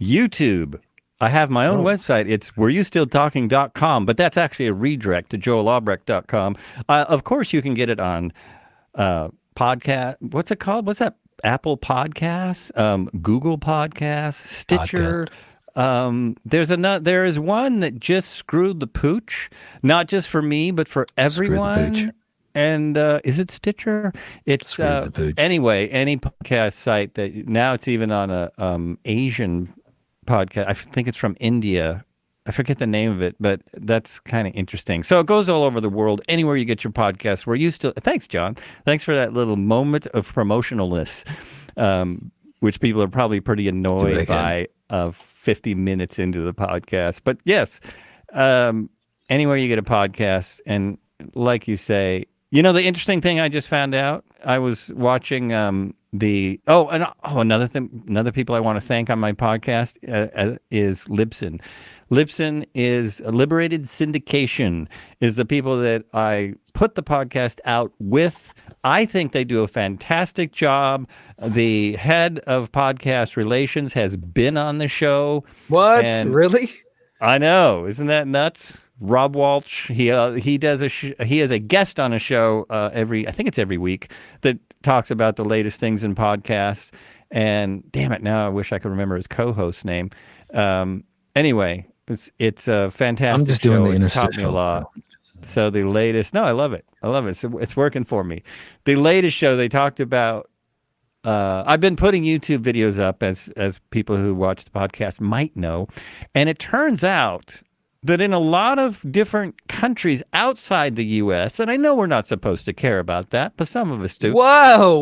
YouTube. I have my own website. It's wereyoustilltalking.com, but that's actually a redirect to joelobrecht.com. Of course, you can get it on podcast. What's it called? What's that? Apple Podcasts, Google Podcasts, Stitcher. There is one that just screwed the pooch, not just for me, but for everyone. And is it Stitcher? It's anyway, any podcast site that now it's even on a Asian podcast. I think it's from India. I forget the name of it, but that's kind of interesting. So it goes all over the world, anywhere you get your podcasts. Thanks, John. Thanks for that little moment of promotionalness, which people are probably pretty annoyed by 50 minutes into the podcast. But yes, anywhere you get a podcast. And like you say, the interesting thing I just found out, I was watching another people I want to thank on my podcast is Libsyn. Libsyn is Liberated Syndication, is the people that I put the podcast out with. I think they do a fantastic job. The head of podcast relations has been on the show. What? Really? I know. Isn't that nuts? Rob Walsh. He has a guest on a show I think it's every week that talks about the latest things in podcasts. And damn it, now I wish I could remember his co-host's name. Anyway, it's a fantastic I'm just show. doing the It's taught me a lot. So the latest, I love it. So it's working for me. The latest show they talked about. I've been putting YouTube videos up as people who watch the podcast might know, and it turns out that in a lot of different countries outside the U.S., and I know we're not supposed to care about that, but some of us do. Whoa!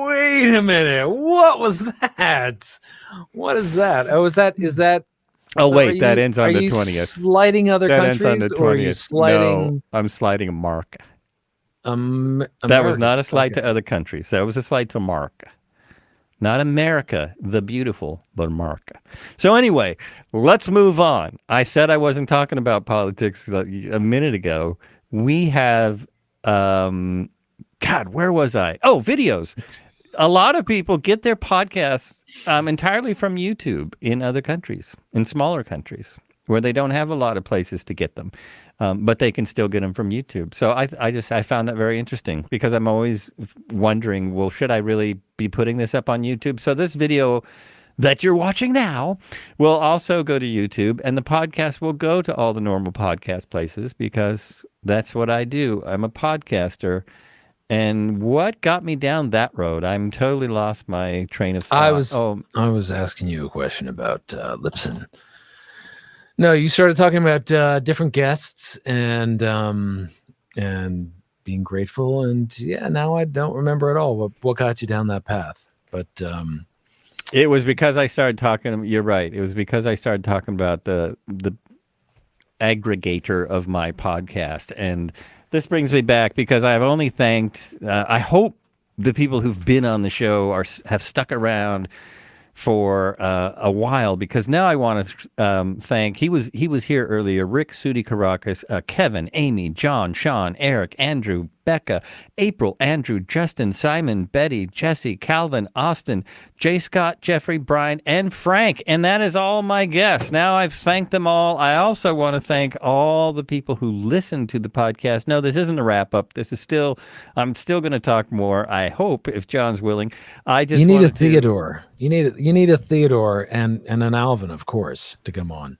Wait a minute. What was that? What is that? Oh, is that? Oh, wait, that ends on the 20th. Are you sliding other countries? Ends on the 20th. Or are you sliding? No, I'm sliding a mark. That was not a slide to other countries. That was a slide to America. Not America, the beautiful, but America. So anyway, let's move on. I said I wasn't talking about politics a minute ago. We have, God, where was I? Oh, videos. A lot of people get their podcasts entirely from YouTube in other countries, in smaller countries, where they don't have a lot of places to get them. But they can still get them from YouTube. So I found that very interesting because I'm always wondering, well, should I really be putting this up on YouTube? So this video that you're watching now will also go to YouTube, and the podcast will go to all the normal podcast places because that's what I do. I'm a podcaster. And what got me down that road? I'm totally lost my train of thought. I was asking you a question about Libsyn. No, you started talking about different guests and being grateful, and now I don't remember at all what got you down that path. But it was because I started talking. You're right. It was because I started talking about the aggregator of my podcast, and this brings me back because I've only thanked. I hope the people who've been on the show have stuck around for a while, because now I want to thank, he was here earlier, Rick, Sudi Caracas, Kevin, Amy, John, Sean, Eric, Andrew, Becca, April, Andrew, Justin, Simon, Betty, Jesse, Calvin, Austin, J. Scott, Jeffrey, Brian, and Frank. And that is all my guests. Now I've thanked them all. I also want to thank all the people who listen to the podcast. No, this isn't a wrap up. I'm still going to talk more, I hope, if John's willing. You need a Theodore. You need a Theodore and an Alvin, of course, to come on.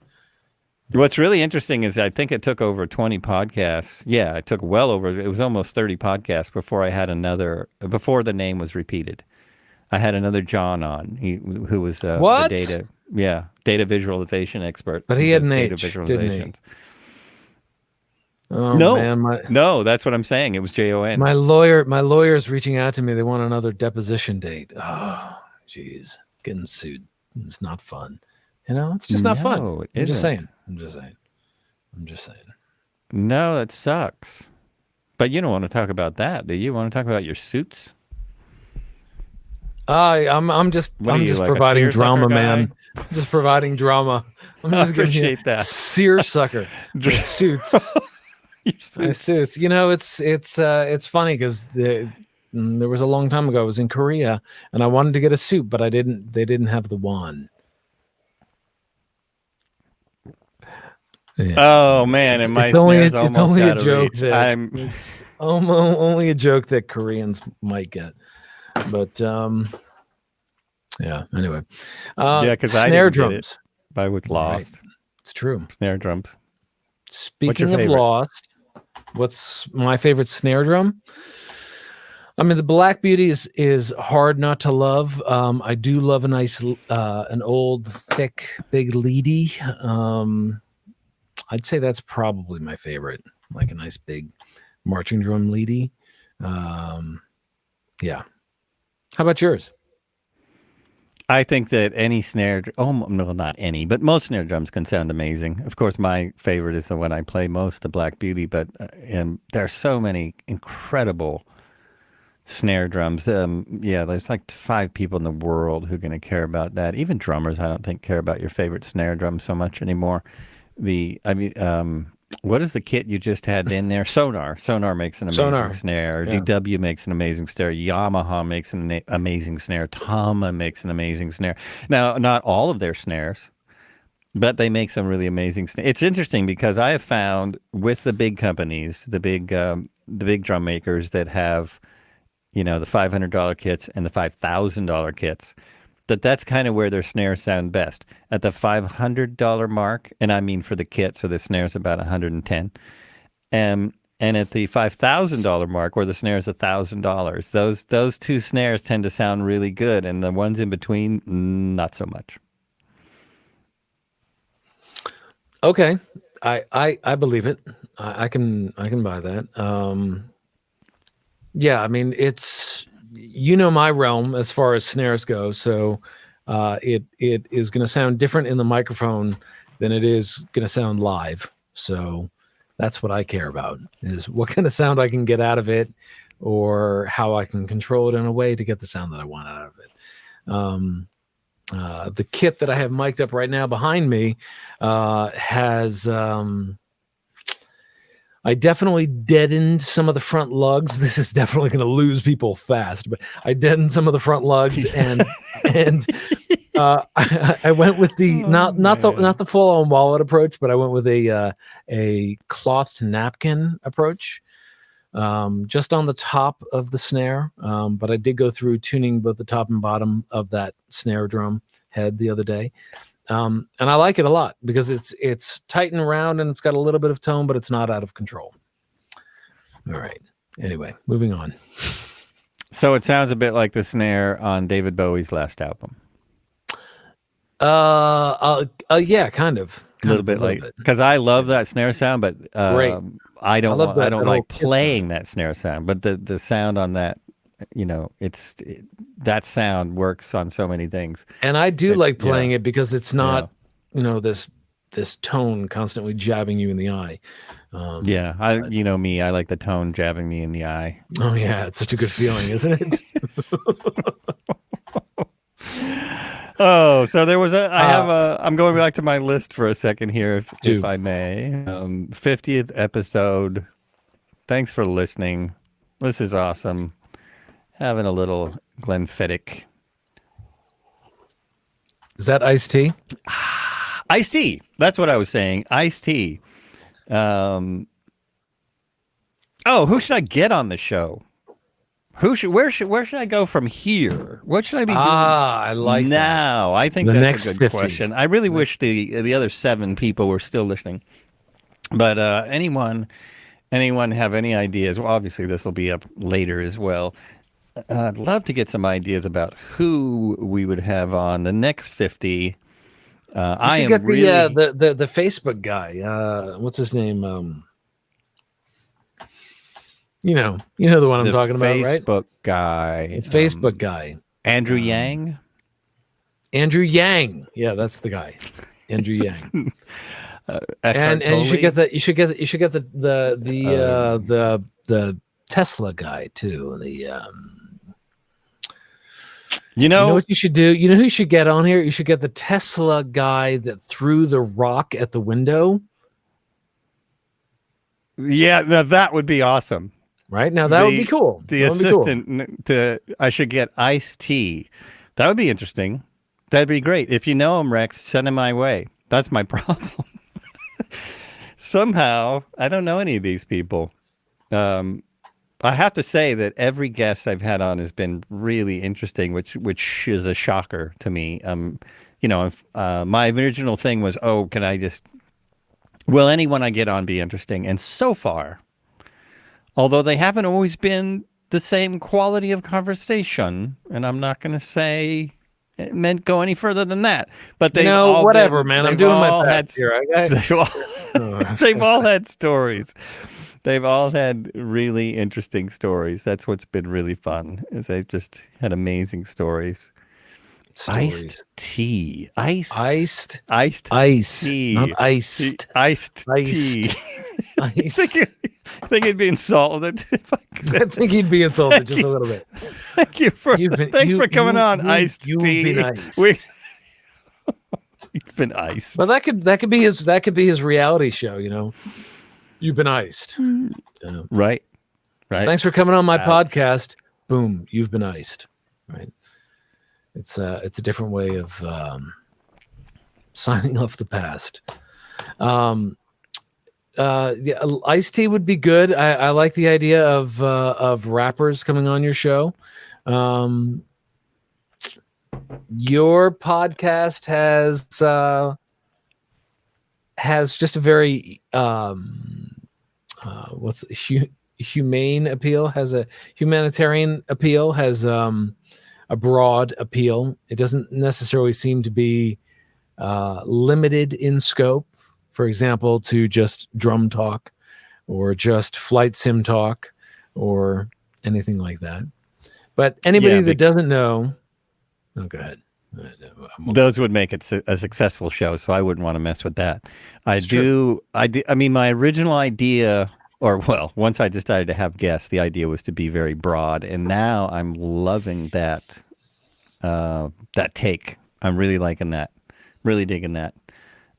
What's really interesting is I think it took over 20 podcasts. Yeah, it took well over. It was almost 30 podcasts before I had another. Before the name was repeated, I had another John on. Who was the What? data visualization expert. But he Who had does an data H, didn't he? visualizations. Oh No, man, no, that's what I'm saying. It was Jon. my lawyer's reaching out to me. They want another deposition date. Oh, jeez, getting sued. It's not fun. It's just not fun. No, it I'm just isn't. saying. I'm just saying. No, that sucks. But you don't want to talk about that, do you? Want to talk about your suits? I'm just What are you, like a providing seersucker drama, guy? man. I'm just providing drama. I'm just giving you appreciate that. seersucker. My suits. My suits. It's funny because there was a long time ago I was in Korea and I wanted to get a suit, but they didn't have the won. Yeah, Oh man, and my snares almost only a got joke reach. that it's only a joke that Koreans might get. But yeah. Anyway, Yeah, because I snare didn't get drums. it. I was lost. Right. It's true. Snare drums. Speaking of favorite? lost, what's my favorite snare drum? I mean, the Black Beauty is hard not to love. I do love a nice, an old, thick, big leady. I'd say that's probably my favorite, like a nice big marching drum leady. Yeah. How about yours? I think that any snare, no, not any, but most snare drums can sound amazing. Of course, my favorite is the one I play most, the Black Beauty, but and there are so many incredible snare drums. Yeah, there's like 5 people in the world who are going to care about that. Even drummers, I don't think, care about your favorite snare drum so much anymore. What is the kit you just had in there? Sonar makes an amazing snare. Yeah. DW makes an amazing snare. Yamaha makes an amazing snare. Tama makes an amazing snare. Now, not all of their snares, but they make some really amazing snares. It's interesting because I have found with the big companies, the big drum makers that have, the $500 kits and the $5,000 kits, that's kind of where their snares sound best. At the $500 mark, and I mean for the kit, so the snare's about $110. And at the $5,000 mark, where the snare is $1,000, those 2 snares tend to sound really good, and the ones in between, not so much. Okay, I believe it. I can buy that. Yeah, I mean it's my realm as far as snares go, so it is going to sound different in the microphone than it is going to sound live. So that's what I care about, is what kind of sound I can get out of it, or how I can control it in a way to get the sound that I want out of it. The kit that I have mic'd up right now behind me has I definitely deadened some of the front lugs. This is definitely going to lose people fast, but I deadened some of the front lugs, and I went with the not the full on wallet approach, but I went with a cloth napkin approach, just on the top of the snare. But I did go through tuning both the top and bottom of that snare drum head the other day. And I like it a lot because it's tight and round and it's got a little bit of tone, but it's not out of control. All right. Anyway, moving on. So it sounds a bit like the snare on David Bowie's last album. Yeah, kind of. A little bit like, because I love that snare sound, but Great. I don't that like whole playing that snare sound, but the sound on that, that sound works on so many things. And I do like playing it because it's not, this tone constantly jabbing you in the eye. Me, I like the tone jabbing me in the eye. Oh yeah, it's such a good feeling, isn't it? Oh, so there was I'm going back to my list for a second here, if I may. 50th episode. Thanks for listening. This is awesome. Having a little Glenfiddich. Is that iced tea? Iced tea. That's what I was saying. Iced tea. Who should I get on the show? Where should I go from here? What should I be doing? I like now. I think The that's next a good 50. question. I really wish the other 7 people were still listening. But anyone have any ideas? Well, obviously this will be up later as well. I'd love to get some ideas about who we would have on the next 50. I am get really the Facebook guy. What's his name? You know the one I'm the talking about, right? Facebook guy. The Facebook guy. Andrew Yang. Andrew Yang. Yeah, that's the guy. Andrew Yang. Eckhart and you should Tolle. get the Tesla guy too. You know what you should do? You know who you should get on here? You should get the Tesla guy that threw the rock at the window. Yeah, now that would be awesome. Right? Now that would be cool. The That would be cool. assistant, I should get Ice-T. That would be interesting. That'd be great. If you know him, Rex, send him my way. That's my problem. Somehow, I don't know any of these people. I have to say that every guest I've had on has been really interesting, which is a shocker to me. My original thing was, will anyone I get on be interesting? And so far, although they haven't always been the same quality of conversation, and I'm not going to say it meant go any further than that, but they whatever, man. I'm doing my best here. They've all had stories. They've all had really interesting stories. That's what's been really fun. Is they've just had amazing stories. Iced tea. Iced tea. Not iced. Iced tea. I think he'd be insulted. I think he'd be insulted just a little bit. Thank you for coming on. Iced tea. You've been iced. You've been iced. Well, that could be his reality show. You've been iced. Right. Thanks for coming on my podcast. Boom, you've been iced. Right. It's a different way of signing off the past. Iced tea would be good. I like the idea of rappers coming on your show. Your podcast has just a very humane appeal, has a humanitarian appeal, has a broad appeal. It doesn't necessarily seem to be limited in scope, for example, to just drum talk or just flight sim talk or anything like that. But anybody that doesn't know, go ahead. Those would make it a successful show, so I wouldn't want to mess with that. I mean, my original idea, once I decided to have guests, the idea was to be very broad, and now I'm loving that take. I'm really liking that, really digging that,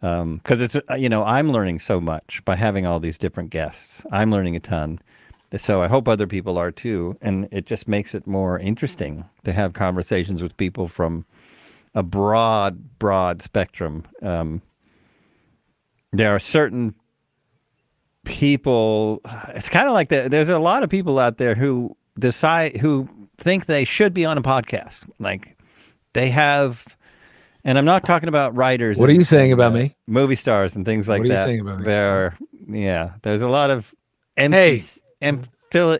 because it's I'm learning so much by having all these different guests. I'm learning a ton. So I hope other people are too, and it just makes it more interesting to have conversations with people from a broad spectrum. There are certain people. It's kind of like there's a lot of people out there who think they should be on a podcast. Like they have, and I'm not talking about writers. What are you saying about me? Movie stars and things like that. What are you saying about me? There's a lot of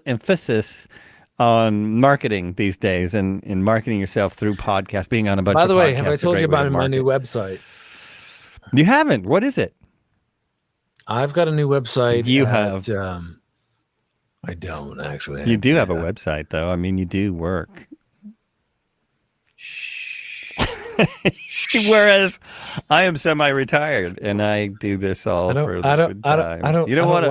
emphasis on marketing these days and marketing yourself through podcasts, being on a bunch of podcasts. By the way, have I told you about my new website? You haven't. What is it? I've got a new website. You have. I don't actually. You do have a website, though. I mean, you do work. Whereas I am semi-retired and I do this all for the good times. You don't want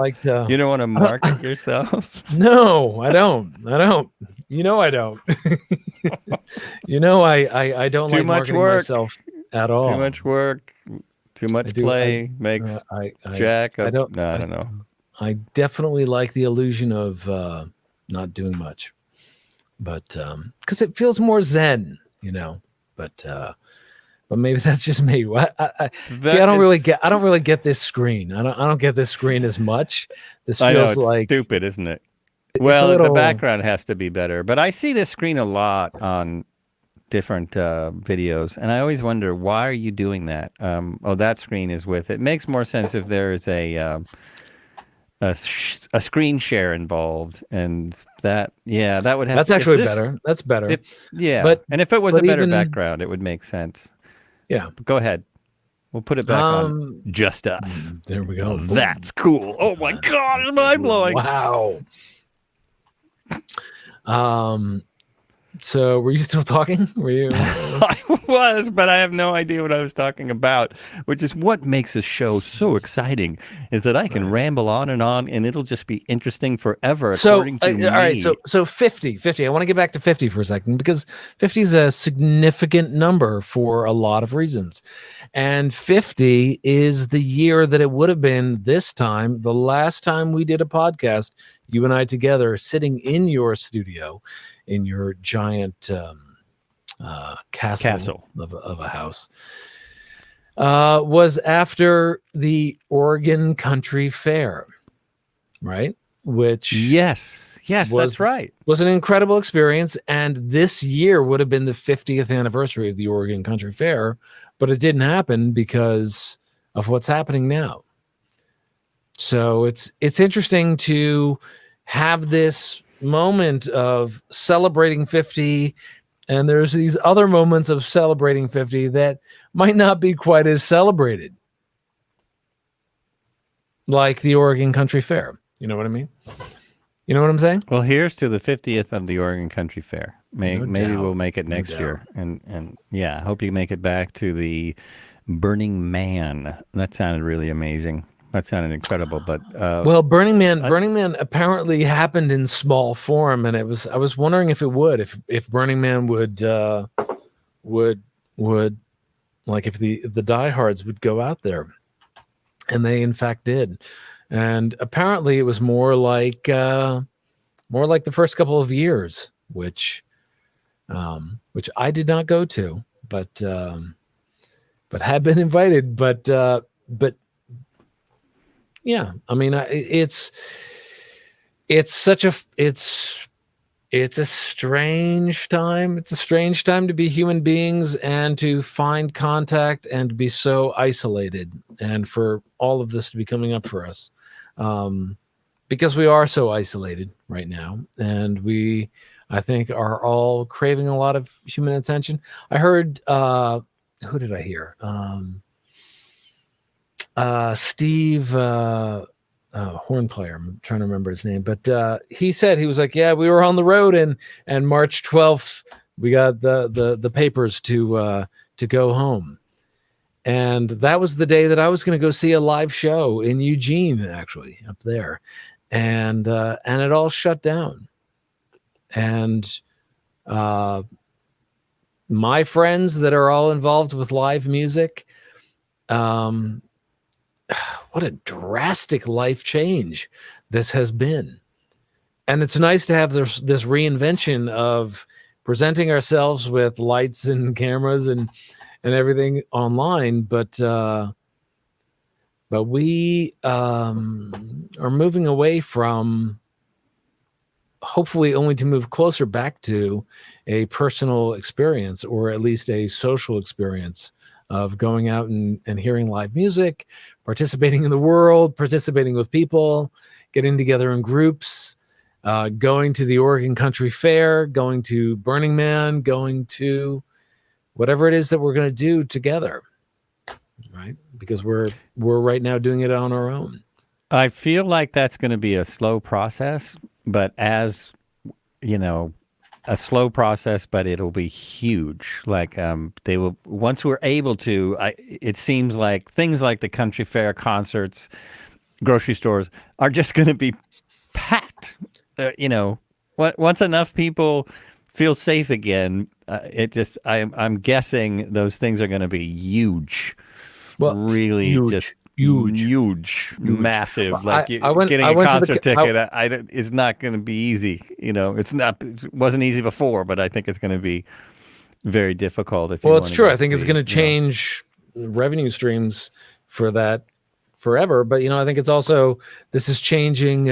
to market yourself? No, I don't. You know I don't. I don't like marketing myself at all. Too much work, too much play makes Jack. I don't know. I definitely like the illusion of not doing much, but because it feels more zen, but maybe that's just me. I don't really get this screen. I don't get this screen as much. This feels like stupid, isn't it? Well, little... the background has to be better. But I see this screen a lot on different videos, and I always wonder, why are you doing that? That screen is with it. Makes more sense if there is a screen share involved, and that would have. That's actually better. That's better. And if it was a better background, it would make sense. Yeah. But go ahead. We'll put it back on just us. There we go. That's cool. Oh my God, it's mind blowing. Wow. So were you still talking? Were you? I was, but I have no idea what I was talking about, which is what makes a show so exciting, is that I can ramble on, and it'll just be interesting forever. According to me. All right. So 50. I want to get back to 50 for a second, because 50 is a significant number for a lot of reasons. And 50 is the year that it would have been this time, the last time we did a podcast, you and I together, sitting in your studio, in your giant castle of a house, was after the Oregon Country Fair, right? Which yes, that's right. Was an incredible experience, and this year would have been the 50th anniversary of the Oregon Country Fair, but it didn't happen because of what's happening now. So it's interesting to have this moment of celebrating 50, and there's these other moments of celebrating 50 that might not be quite as celebrated, like the Oregon Country Fair. You know what I mean? You know what I'm saying? Well, here's to the 50th of the Oregon Country Fair. Maybe we'll make it next year, and I hope you make it back to the Burning Man. That sounded really amazing. That sounded incredible, but well, Burning Man apparently happened in small form, and I was wondering if it would, if Burning Man would like if the diehards would go out there, and they in fact did, and apparently it was more like the first couple of years, which I did not go to, but had been invited, but. Yeah, I mean, it's a strange time. It's a strange time to be human beings and to find contact and to be so isolated, and for all of this to be coming up for us, because we are so isolated right now, and I think, are all craving a lot of human attention. I heard, who did I hear? Steve, horn player. I'm trying to remember his name, but he said, he was like, "Yeah, we were on the road, and March 12th, we got the papers to go home, and that was the day that I was going to go see a live show in Eugene, actually up there, and it all shut down, and my friends that are all involved with live music, what a drastic life change this has been. And it's nice to have this reinvention of presenting ourselves with lights and cameras and everything online. But we are moving away from, hopefully only to move closer back to a personal experience, or at least a social experience, of going out and hearing live music, participating in the world, participating with people, getting together in groups, going to the Oregon Country Fair, going to Burning Man, going to whatever it is that we're going to do together, right? Because we're right now doing it on our own. I feel like that's going to be a slow process, but as you know, a slow process, but it'll be huge. Like they will, once we're able to, it seems like things like the country fair, concerts, grocery stores are just going to be packed. Once enough people feel safe again, I'm guessing those things are going to be huge. Well, really huge. Huge, massive. Well, getting a concert ticket is not going to be easy. It wasn't easy before, but I think it's going to be very difficult. It's true. I think it's going to change revenue streams for that forever. But I think it's also, this is changing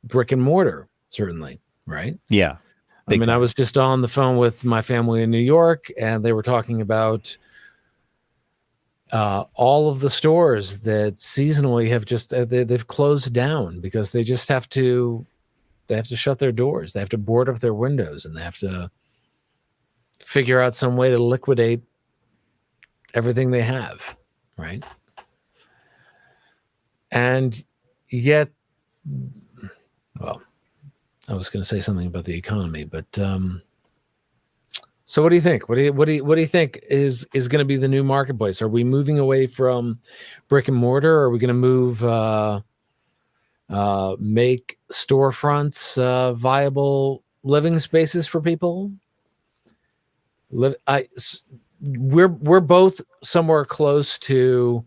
brick and mortar. certainly, right? Yeah. I mean, I was just on the phone with my family in New York, and they were talking about all of the stores that seasonally have just they've closed down because they just have to shut their doors. They have to board up their windows, and they have to figure out some way to liquidate everything they have, right? And yet, well, I was going to say something about the economy, but so what do you think? What do you think is going to be the new marketplace? Are we moving away from brick and mortar? Are we going to move make storefronts viable living spaces for people? We're both somewhere close to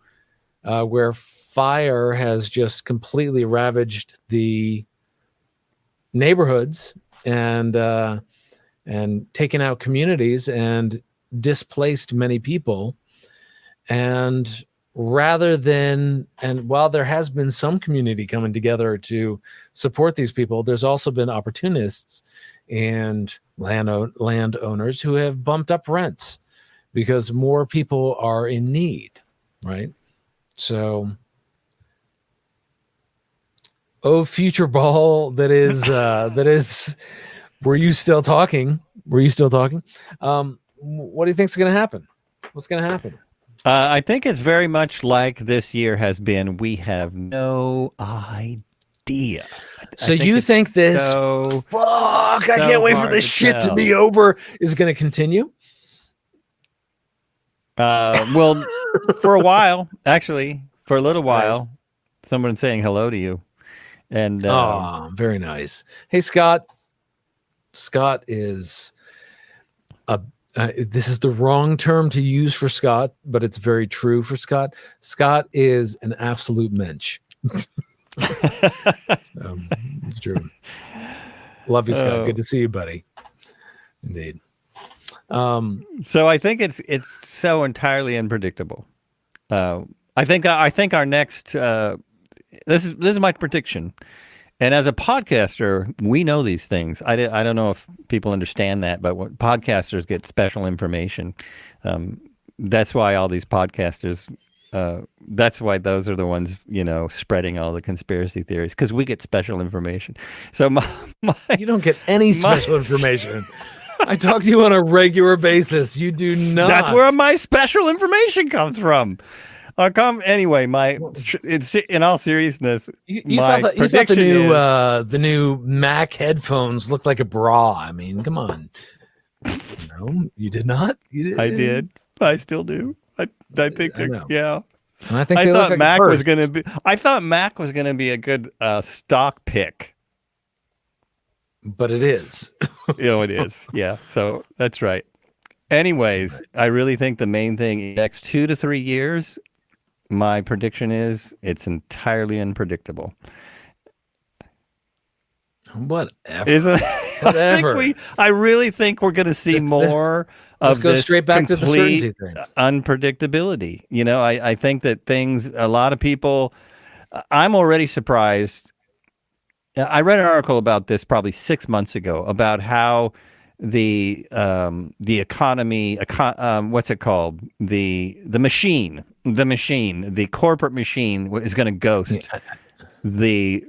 where fire has just completely ravaged the neighborhoods and taken out communities and displaced many people. And rather than, and while there has been some community coming together to support these people, there's also been opportunists and landowners who have bumped up rents because more people are in need, right? So, oh, future ball that is were you still talking? What do you think is going to happen? What's going to happen? I think it's very much like this year has been. We have no idea. So you think this, I can't wait for this shit to be over, is going to continue? Well, for a while, actually, for a little while, someone's saying hello to you. And very nice. Hey, Scott. Scott is this is the wrong term to use for Scott, but it's very true for Scott. Scott is an absolute mensch. It's true. Love you, Scott. Good to see you, buddy. Indeed. So I think it's so entirely unpredictable. I think our next this is my prediction. And as a podcaster, we know these things. I don't know if people understand that, but what podcasters get special information. That's why all these podcasters, that's why those are the ones, spreading all the conspiracy theories, because we get special information. So you don't get any special information. I talk to you on a regular basis. You do not. That's where my special information comes from. Anyway, it's in all seriousness. You thought the new Mac headphones looked like a bra. I mean, come on. No, you did not. You did. I did. I still do. I think yeah. And I think thought Mac was going to be. I thought Mac was going to be a good stock pick. But it is. It is. Yeah. So that's right. Anyways, I really think the main thing in the next 2 to 3 years. My prediction is it's entirely unpredictable. Whatever. I really think we're going to see more of go this straight back to the certainty thing. Unpredictability. I think that a lot of people, I'm already surprised. I read an article about this probably 6 months ago about how the economy, what's it called? The corporate machine is going to ghost the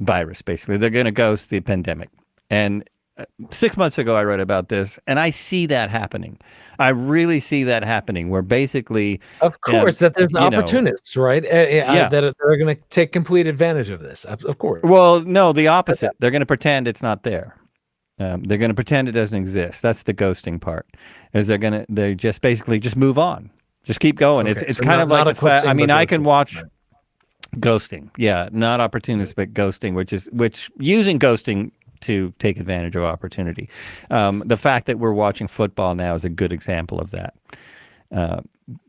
virus. Basically, they're going to ghost the pandemic. And 6 months ago, I read about this, and I see that happening. I really see that happening. Where basically, of course, that there's opportunists, right? That are going to take complete advantage of this. Of course. Well, no, the opposite. They're going to pretend it's not there. They're going to pretend it doesn't exist. That's the ghosting part. They just basically just move on, just keep going. Okay, it's kind of like the fact. I mean, I can watch ghosting. Yeah, not opportunist, but ghosting, which using ghosting to take advantage of opportunity. The fact that we're watching football now is a good example of that.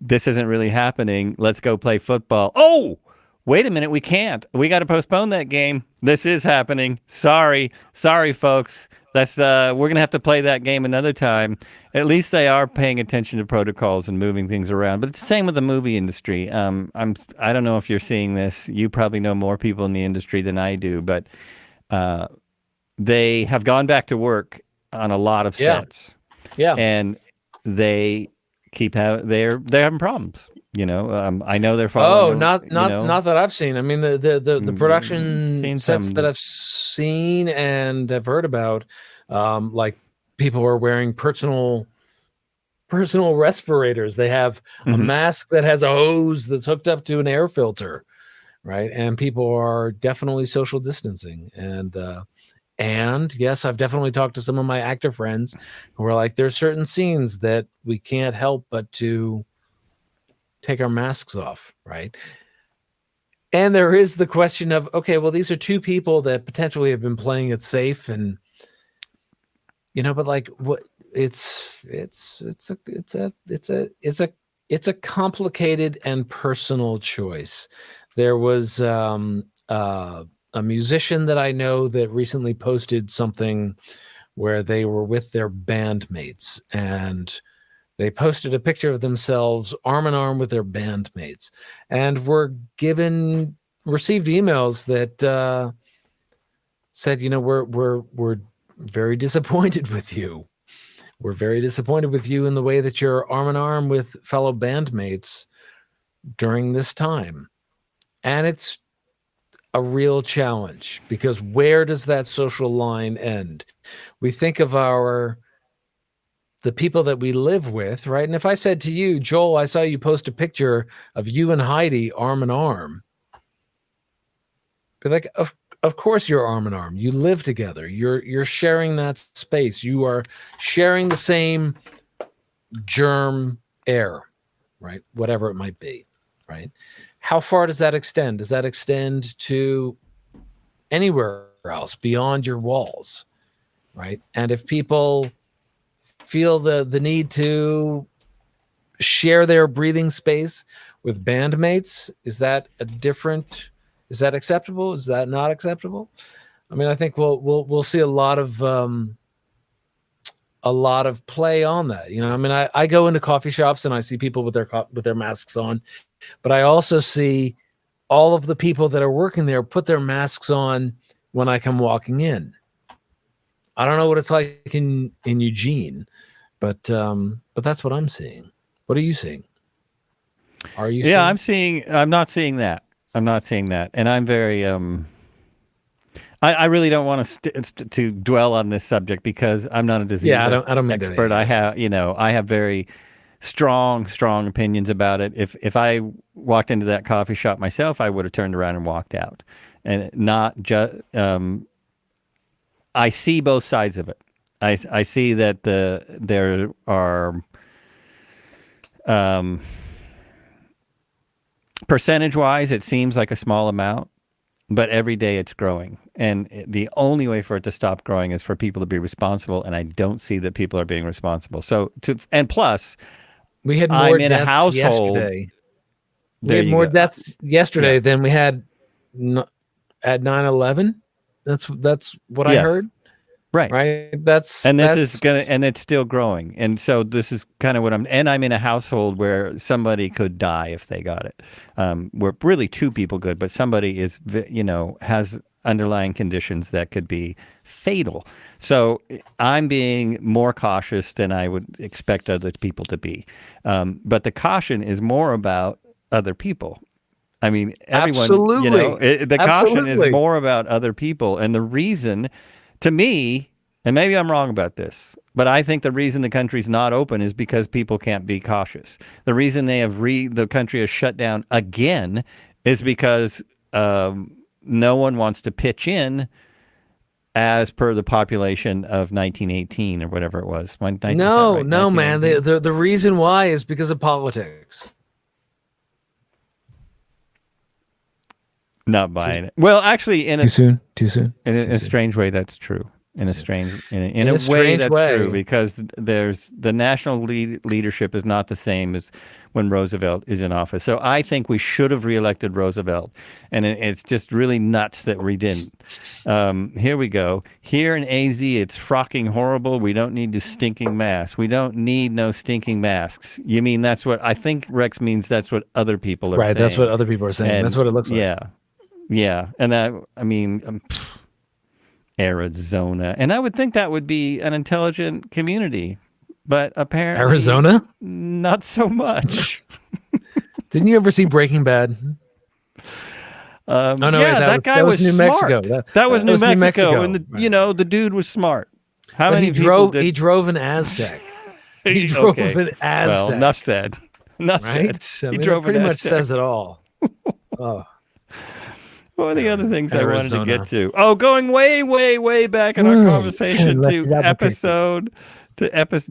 This isn't really happening. Let's go play football. Oh, wait a minute. We can't. We got to postpone that game. This is happening. Sorry, folks. That's we're gonna have to play that game another time. At least they are paying attention to protocols and moving things around. But it's the same with the movie industry. I don't know if you're seeing this. You probably know more people in the industry than I do, but they have gone back to work on a lot of sets. Yeah. And they they're having problems. I know they're following. Not that I've seen. I mean, the production sets that I've seen and have heard about, like people are wearing personal respirators. They have a mask that has a hose that's hooked up to an air filter, right? And people are definitely social distancing. And yes, I've definitely talked to some of my actor friends who are like, there's certain scenes that we can't help but to take our masks off, right? And there is the question of, okay, well, these are two people that potentially have been playing it safe, and but like, what? It's a complicated and personal choice. There was a musician that I know that recently posted something where they were with their bandmates, and they posted a picture of themselves arm in arm with their bandmates, and received emails that said, we're very disappointed with you. We're very disappointed with you in the way that you're arm in arm with fellow bandmates during this time. And it's a real challenge, because where does that social line end? We think of the people that we live with, right? And if I said to you, Joel, I saw you post a picture of you and Heidi arm in arm, be like, of course you're arm in arm. You live together. You're sharing that space. You are sharing the same germ air, right? Whatever it might be, right? How far does that extend? Does that extend to anywhere else beyond your walls, right? And if people feel the need to share their breathing space with bandmates, is that acceptable? Is that not acceptable? I mean, I think we'll see a lot of play on that. I mean, I go into coffee shops and I see people with their masks on, but I also see all of the people that are working there put their masks on when I come walking in. I don't know what it's like in Eugene, but that's what I'm seeing. What are you seeing? Are you? Yeah, I'm not seeing that. And I'm very, I really don't want to dwell on this subject, because I'm not a disease expert. I have very strong opinions about it. If I walked into that coffee shop myself, I would have turned around and walked out. And not just, I see both sides of it. I see that there are, percentage-wise, it seems like a small amount, but every day it's growing. And the only way for it to stop growing is for people to be responsible, and I don't see that people are being responsible. And plus, we had more I'm in a deaths household. Yesterday. We had more deaths yesterday than we had at 9/11. That's what I heard. Right. And it's still growing. And so this is kind of I'm in a household where somebody could die if they got it. Where really two people could, but somebody has underlying conditions that could be fatal. So I'm being more cautious than I would expect other people to be. But the caution is more about other people. I mean, everyone, absolutely. The caution is more about other people. And the reason, to me, and maybe I'm wrong about this, but I think the reason the country's not open is because people can't be cautious. The reason the country has shut down again is because no one wants to pitch in as per the population of 1918 or whatever it was. No, man. The reason why is because of politics. Not buying it. Well, actually, too soon. In a strange way, that's true. in a strange, in In a a way strange that's way. true, because there's the national leadership is not the same as when Roosevelt is in office. So I think we should have reelected Roosevelt, and it's just really nuts that we didn't. Here we go. Here in AZ, it's frocking horrible. We don't need the stinking masks. We don't need no stinking masks. You mean that's what I think Rex means? That's what other people are saying. Right. That's what other people are saying. And that's what it looks like. Yeah, and I mean, Arizona, and I would think that would be an intelligent community, but apparently Arizona, not so much. Didn't you ever see Breaking Bad? Oh no, yeah, wait, that guy that was New smart. Mexico. That was New New Mexico, Mexico. and Right. the dude was smart. How But many he people drove? did- He drove an Aztec. He drove an Aztec. Well, enough said. Enough Right? said. I He mean, drove it pretty an much Aztec. says it all. Oh. What were the other things I wanted to Arizona. get to? Oh, going way, way, way back in our conversation to episode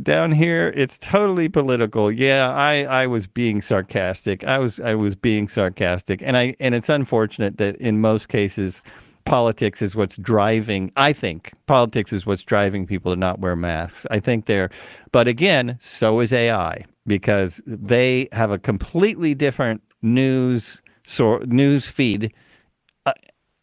down here. It's totally political. Yeah, I was being sarcastic. I was being sarcastic, and it's unfortunate that in most cases, politics is what's driving. I think politics is what's driving people to not wear masks. I think but again, so is AI, because they have a completely different news feed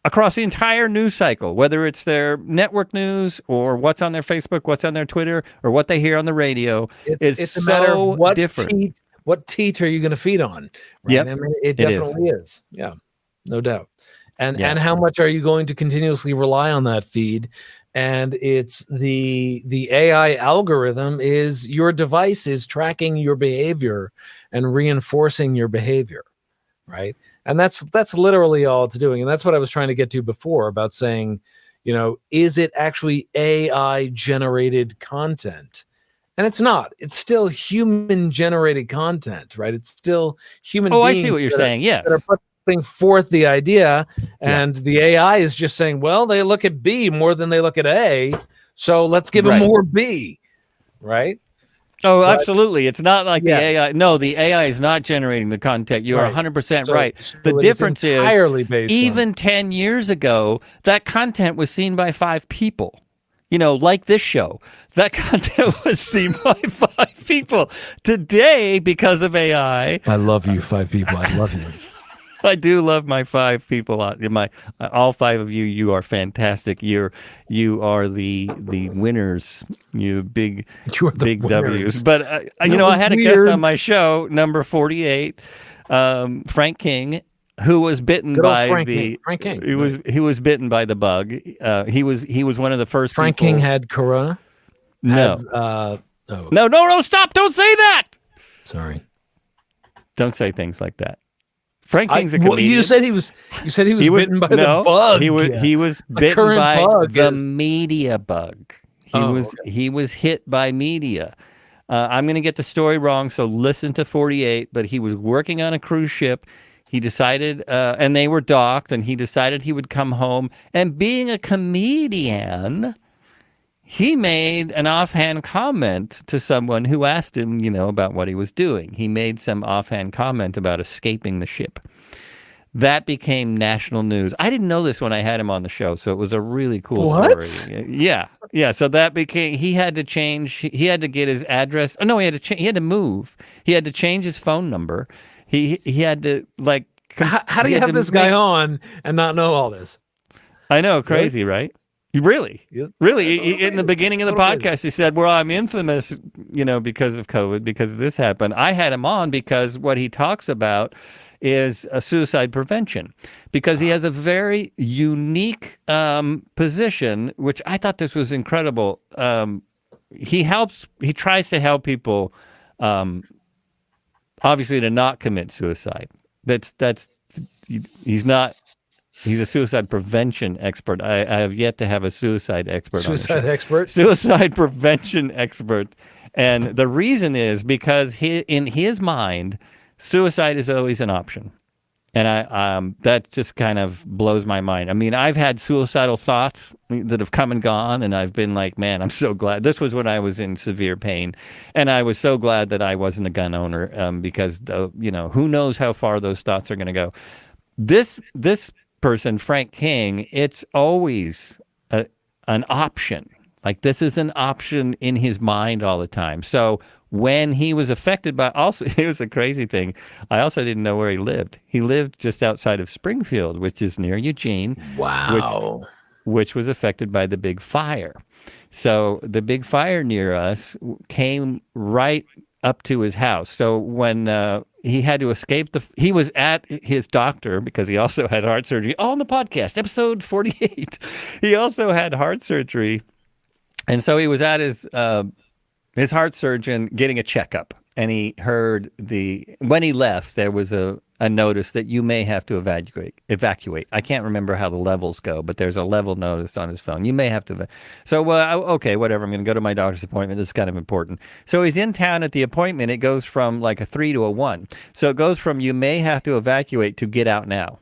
across the entire news cycle, whether it's their network news or what's on their Facebook, what's on their Twitter, or what they hear on the radio. It's a matter of what teat are you going to feed on? Right? Yep, I mean, it definitely is. Yeah, no doubt. And how much are you going to continuously rely on that feed? And it's the AI algorithm is your device is tracking your behavior and reinforcing your behavior, right? And that's literally all it's doing. And that's what I was trying to get to before about saying, is it actually AI generated content? And it's not. It's still human generated content, right? It's still human beings. Oh, I see what you're saying. Yes. That are putting forth the idea, and the AI is just saying, well, they look at B more than they look at A, so let's give them more B, right? Oh, absolutely. It's not like the AI. No, the AI is not generating the content. You are 100% right. The difference is entirely based even 10 years ago, that content was seen by 5 people. Like this show. That content was seen by 5 people. Today, because of AI. I love you, 5 people. I love you. I do love my 5 people. All 5 of you. You are fantastic. You are the winners. You big W's. But I had a guest on my show, number 48, Frank King, who was bitten by Frank King. He was bitten by the bug. He was one of the first. Frank King had corona. No. No! Stop! Don't say that. Sorry. Don't say things like that. Frank King's a comedian. You said he was bitten by the bug. He was bitten by the media bug. He was hit by media. I'm going to get the story wrong, so listen to 48. But he was working on a cruise ship. He decided, and they were docked, and he decided he would come home. And being a comedian, he made an offhand comment to someone who asked him, about what he was doing. He made some offhand comment about escaping the ship. That became national news. I didn't know this when I had him on the show, so it was a really cool story. Yeah. So that became. He had to change. He had to get his address. Oh no, he had to move. He had to change his phone number. He had to How do you have this guy on and not know all this? I know, crazy, right? Really? In the beginning of the podcast, he said, well, I'm infamous, because of COVID, because this happened. I had him on because what he talks about is suicide prevention, because he has a very unique position, which I thought this was incredible. He tries to help people, obviously, to not commit suicide. He's a suicide prevention expert. I have yet to have a suicide expert. Suicide prevention expert. And the reason is because in his mind, suicide is always an option. And that just kind of blows my mind. I mean, I've had suicidal thoughts that have come and gone, and I've been like, man, I'm so glad. This was when I was in severe pain, and I was so glad that I wasn't a gun owner, because who knows how far those thoughts are going to go. This person, Frank King, it's always an option. Like this is an option in his mind all the time. So when he was affected by, also, it was a crazy thing. I also didn't know where he lived. He lived just outside of Springfield, which is near Eugene. Wow. Which was affected by the big fire. So the big fire near us came right up to his house. So when he had to escape, he was at his doctor because he also had heart surgery. On the podcast, episode 48, he also had heart surgery, and so he was at his heart surgeon getting a checkup, and he heard when he left, there was a notice that you may have to evacuate. I can't remember how the levels go, but there's a level notice on his phone. You may have to. So, okay, whatever. I'm going to go to my doctor's appointment. This is kind of important. So he's in town at the appointment. It goes from like a 3 to a 1. So it goes from you may have to evacuate to get out now.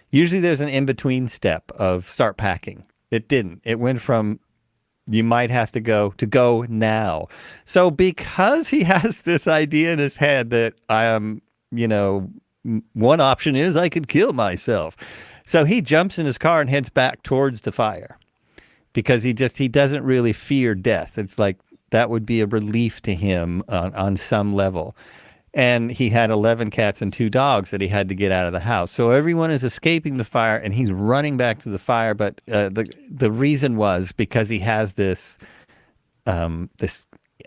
Usually there's an in-between step of start packing. It didn't. It went from you might have to go now. So because he has this idea in his head that I am, one option is I could kill myself. So he jumps in his car and heads back towards the fire because he doesn't really fear death. It's like that would be a relief to him on some level. And he had 11 cats and 2 dogs that he had to get out of the house. So everyone is escaping the fire and he's running back to the fire. But the reason was because he has this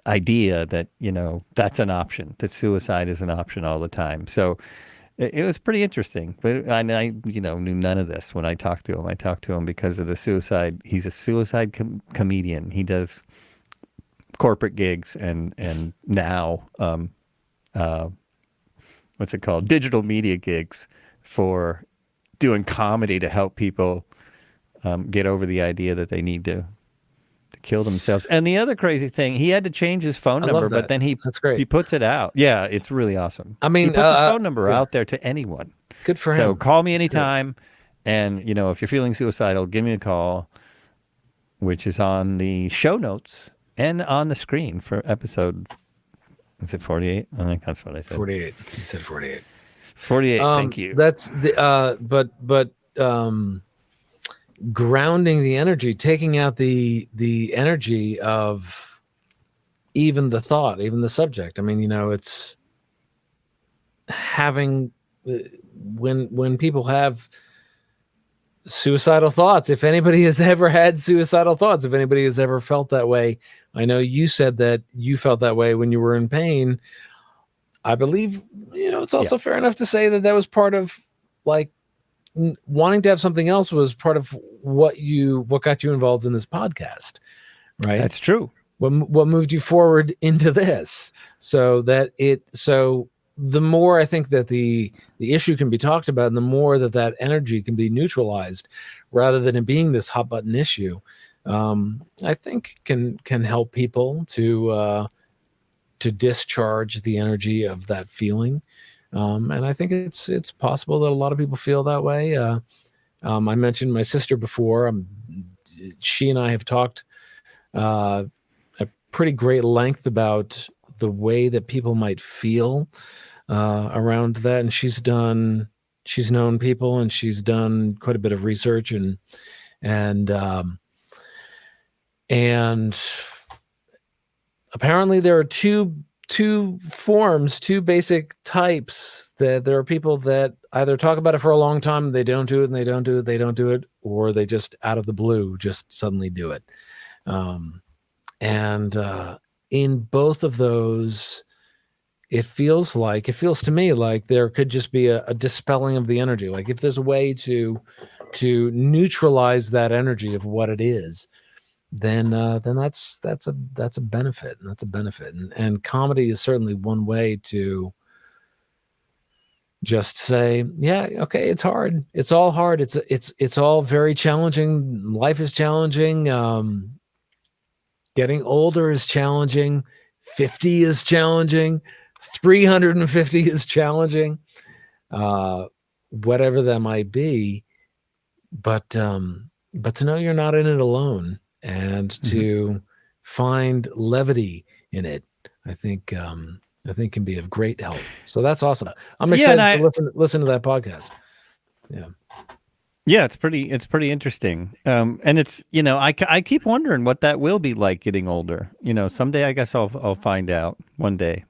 idea that, that's an option, that suicide is an option all the time. So it was pretty interesting. But I knew none of this when I talked to him. I talked to him because of the suicide. He's a suicide comedian. He does corporate gigs and now... what's it called? Digital media gigs for doing comedy to help people get over the idea that they need to kill themselves. And the other crazy thing, he had to change his phone number, but then that's great. He puts it out. Yeah, it's really awesome. I mean, he puts his phone number out there to anyone. Good for him. So call me anytime. And, if you're feeling suicidal, give me a call, which is on the show notes and on the screen for episode. Is it 48? I think that's what I said. 48. You said 48. 48. Thank you. That's the but grounding the energy, taking out the energy of even the thought, even the subject. I mean, it's having when people have suicidal thoughts. If anybody has ever had suicidal thoughts, if anybody has ever felt that way, I know you said that you felt that way when you were in pain. I believe, it's also fair enough to say that was part of like wanting to have something else was part of what got you involved in this podcast, right? That's true. What moved you forward into this so the more I think that the issue can be talked about, and the more that energy can be neutralized, rather than it being this hot button issue, I think can help people to discharge the energy of that feeling. And I think it's possible that a lot of people feel that way. I mentioned my sister before. She and I have talked at pretty great length about the way that people might feel around that, and she's known people, and she's done quite a bit of research, and apparently there are two basic types. That there are people that either talk about it for a long time, they don't do it, and they don't do it, or they just out of the blue just suddenly do it. And in both of those, it feels to me like there could just be a dispelling of the energy. Like if there's a way to neutralize that energy of what it is, then that's a benefit, and that's a benefit. And comedy is certainly one way to just say, yeah, okay, it's hard. It's all hard. It's all very challenging. Life is challenging. Getting older is challenging. 50 is challenging. 350 is challenging. Whatever that might be, but to know you're not in it alone, and to find levity in it, I think can be of great help. So that's awesome. I'm excited to listen to that podcast. Yeah. Yeah, it's pretty interesting. And it's, I keep wondering what that will be like getting older. Someday I guess I'll find out one day.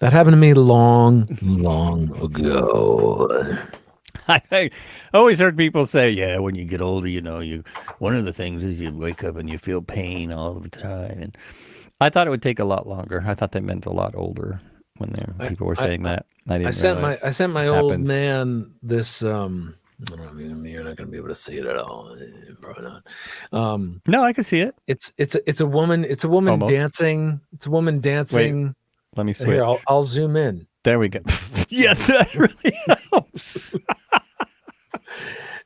That happened to me long, long ago. I always heard people say, yeah, when you get older, one of the things is you wake up and you feel pain all the time. And I thought it would take a lot longer. I thought they meant a lot older when people were saying that. I didn't realize I sent my it old happens. man this. I don't know, you're not going to be able to see it at all. Probably not. No, I can see it. It's a woman. It's a woman Almost. dancing. It's a woman dancing. Let me switch. Here, I'll zoom in. There we go. Yeah, that really helps.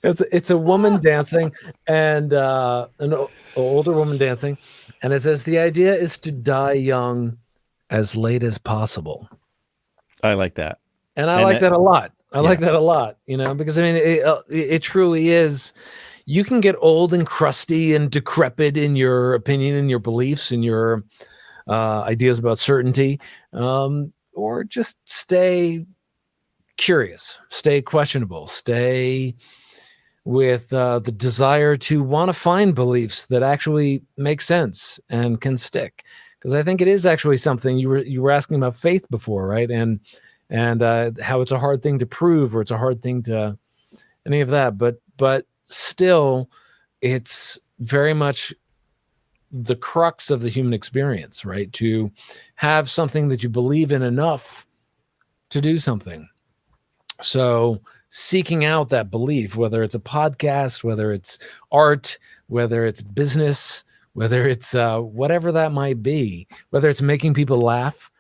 It's a woman dancing, and an older woman dancing, and it says the idea is to die young as late as possible. I like that. And I like that a lot. I like that a lot, because I mean, it truly is. You can get old and crusty and decrepit in your opinion and your beliefs and your ideas about certainty, or just stay curious, stay questionable, stay with the desire to want to find beliefs that actually make sense and can stick. Because I think it is actually something you were asking about faith before, right? And how it's a hard thing to prove, or it's a hard thing to any of that, but still, it's very much the crux of the human experience, right? To have something that you believe in enough to do something. So seeking out that belief, whether it's a podcast, whether it's art, whether it's business, whether it's whatever that might be, whether it's making people laugh,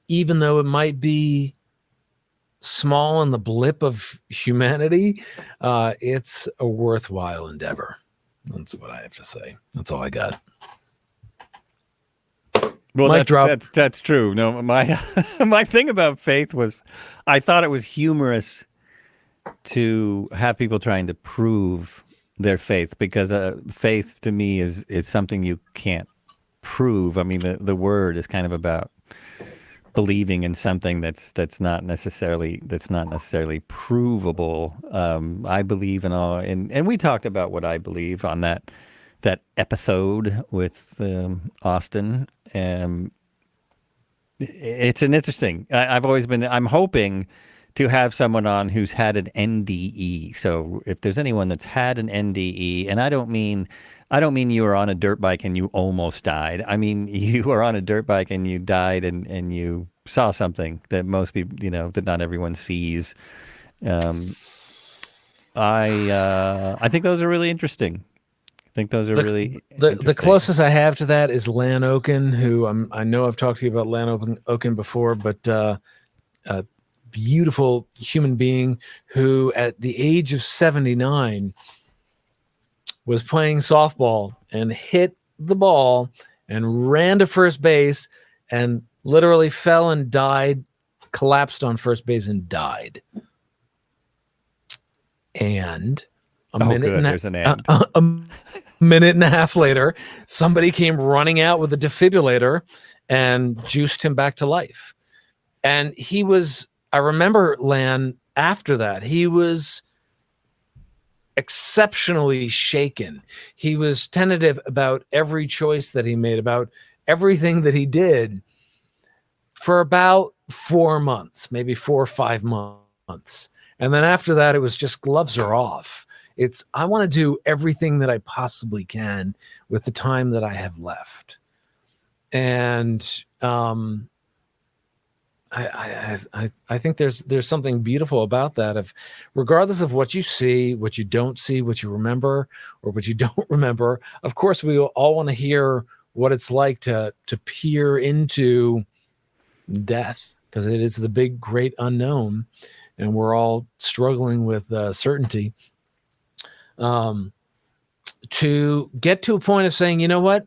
even though it might be small in the blip of humanity, it's a worthwhile endeavor. That's what I have to say. That's all I got. Well, Mic drop. That's true. No, my my thing about faith was, I thought it was humorous to have people trying to prove their faith, because faith to me is something you can't prove. I mean, the word is kind of about believing in something that's not necessarily provable. I believe in all, and we talked about what I believe on that episode with Austin. It's an interesting. I'm hoping to have someone on who's had an NDE. So if there's anyone that's had an NDE, and I don't mean you were on a dirt bike and you almost died. I mean, you were on a dirt bike and you died, and you saw something that most people, that not everyone sees. I think those are really interesting. I think those are the closest I have to that is Lan Oken, who I know I've talked to you about Lan Oken before, but a beautiful human being who at the age of 79 was playing softball and hit the ball and ran to first base and literally fell and died, collapsed on first base and died. And a minute and a half later, somebody came running out with a defibrillator and juiced him back to life. And I remember Lan after that, he was exceptionally shaken. He was tentative about every choice that he made, about everything that he did for about 4 months, maybe 4 or 5 months. And then after that, it was just gloves are off. I want to do everything that I possibly can with the time that I have left. And I think there's something beautiful about that. Of regardless of what you see, what you don't see, what you remember, or what you don't remember. Of course, we all want to hear what it's like to peer into death, because it is the big, great unknown, and we're all struggling with certainty. To get to a point of saying, you know what?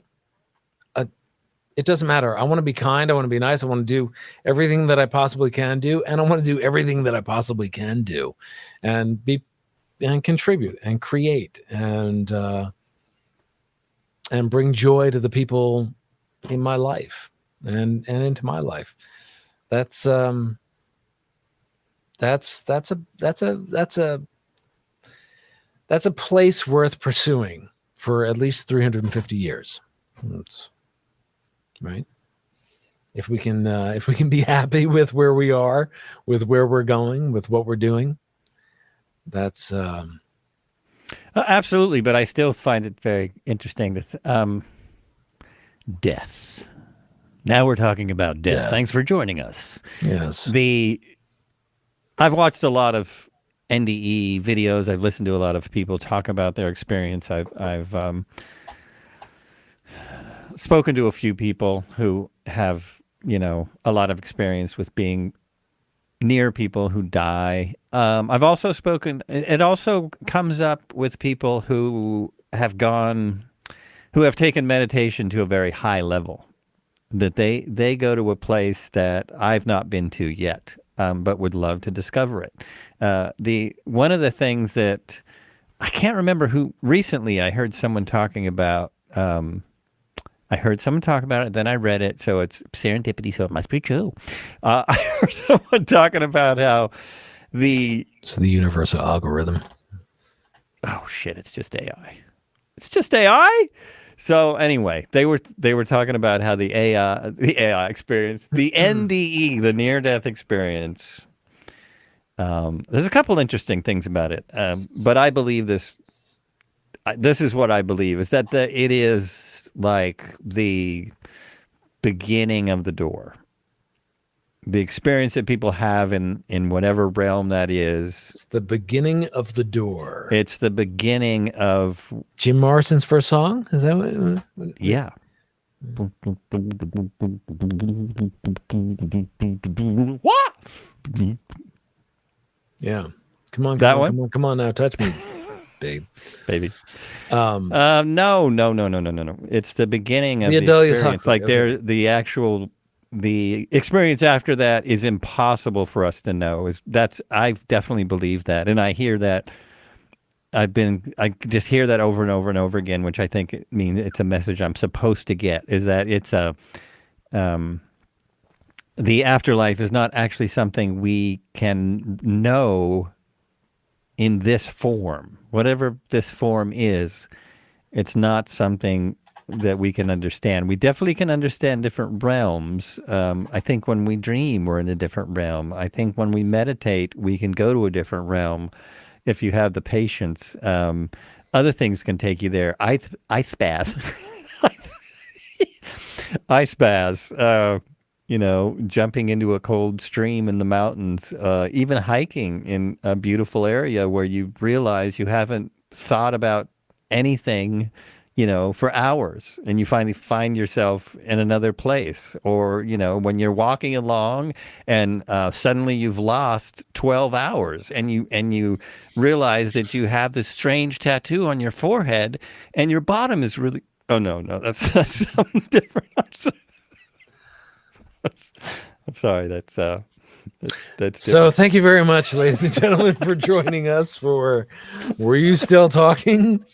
It doesn't matter. I want to be kind. I want to be nice. I want to do everything that I possibly can do. And I want to do everything that I possibly can do, and contribute and create and bring joy to the people in my life and into my life. That's that's a place worth pursuing for at least 350 years. That's right. If we can be happy with where we are, with where we're going, with what we're doing, that's absolutely. But I still find it very interesting to death. Now we're talking about death. Death. Thanks for joining us. yes. I've watched a lot of NDE videos. I've listened to a lot of people talk about their experience. I've spoken to a few people who have, a lot of experience with being near people who die. I've also spoken, it also comes up with people who have taken meditation to a very high level, that they go to a place that I've not been to yet, but would love to discover it. One of the things that I can't remember who recently I heard someone talking about. I heard someone talk about it, then I read it, so it's serendipity, so it must be true. I heard someone talking about how It's the universal algorithm. oh shit, it's just AI. It's just AI. So anyway, they were talking about how the AI experience, the NDE, the near death experience. There's a couple interesting things about it, but I believe this. This is what I believe, is that it is like the beginning of the door. The experience that people have in whatever realm that is. It's the beginning of the door. It's the beginning of Jim Morrison's first song? Is that what? Yeah. Yeah. Come on, That one? come on now, touch me, babe. Baby. No. It's the beginning of The the Adelia's experience. Huxley, Like the experience after that is impossible for us to know. I've definitely believed that, and I hear that. I just hear that over and over and over again, which I think it means it's a message I'm supposed to get. Is that it's the afterlife is not actually something we can know in this form, whatever this form is. It's not something that we can understand. We definitely can understand different realms. I think when we dream, we're in a different realm. I think when we meditate, we can go to a different realm if you have the patience. Other things can take you there. I spaz. I spaz. Jumping into a cold stream in the mountains, even hiking in a beautiful area where you realize you haven't thought about anything, for hours, and you finally find yourself in another place. Or, when you're walking along and suddenly you've lost 12 hours and you realize that you have this strange tattoo on your forehead and your bottom is really, oh no, that's something different. I'm sorry. That's different. So thank you very much, ladies and gentlemen, for joining us for Were You Still Talking?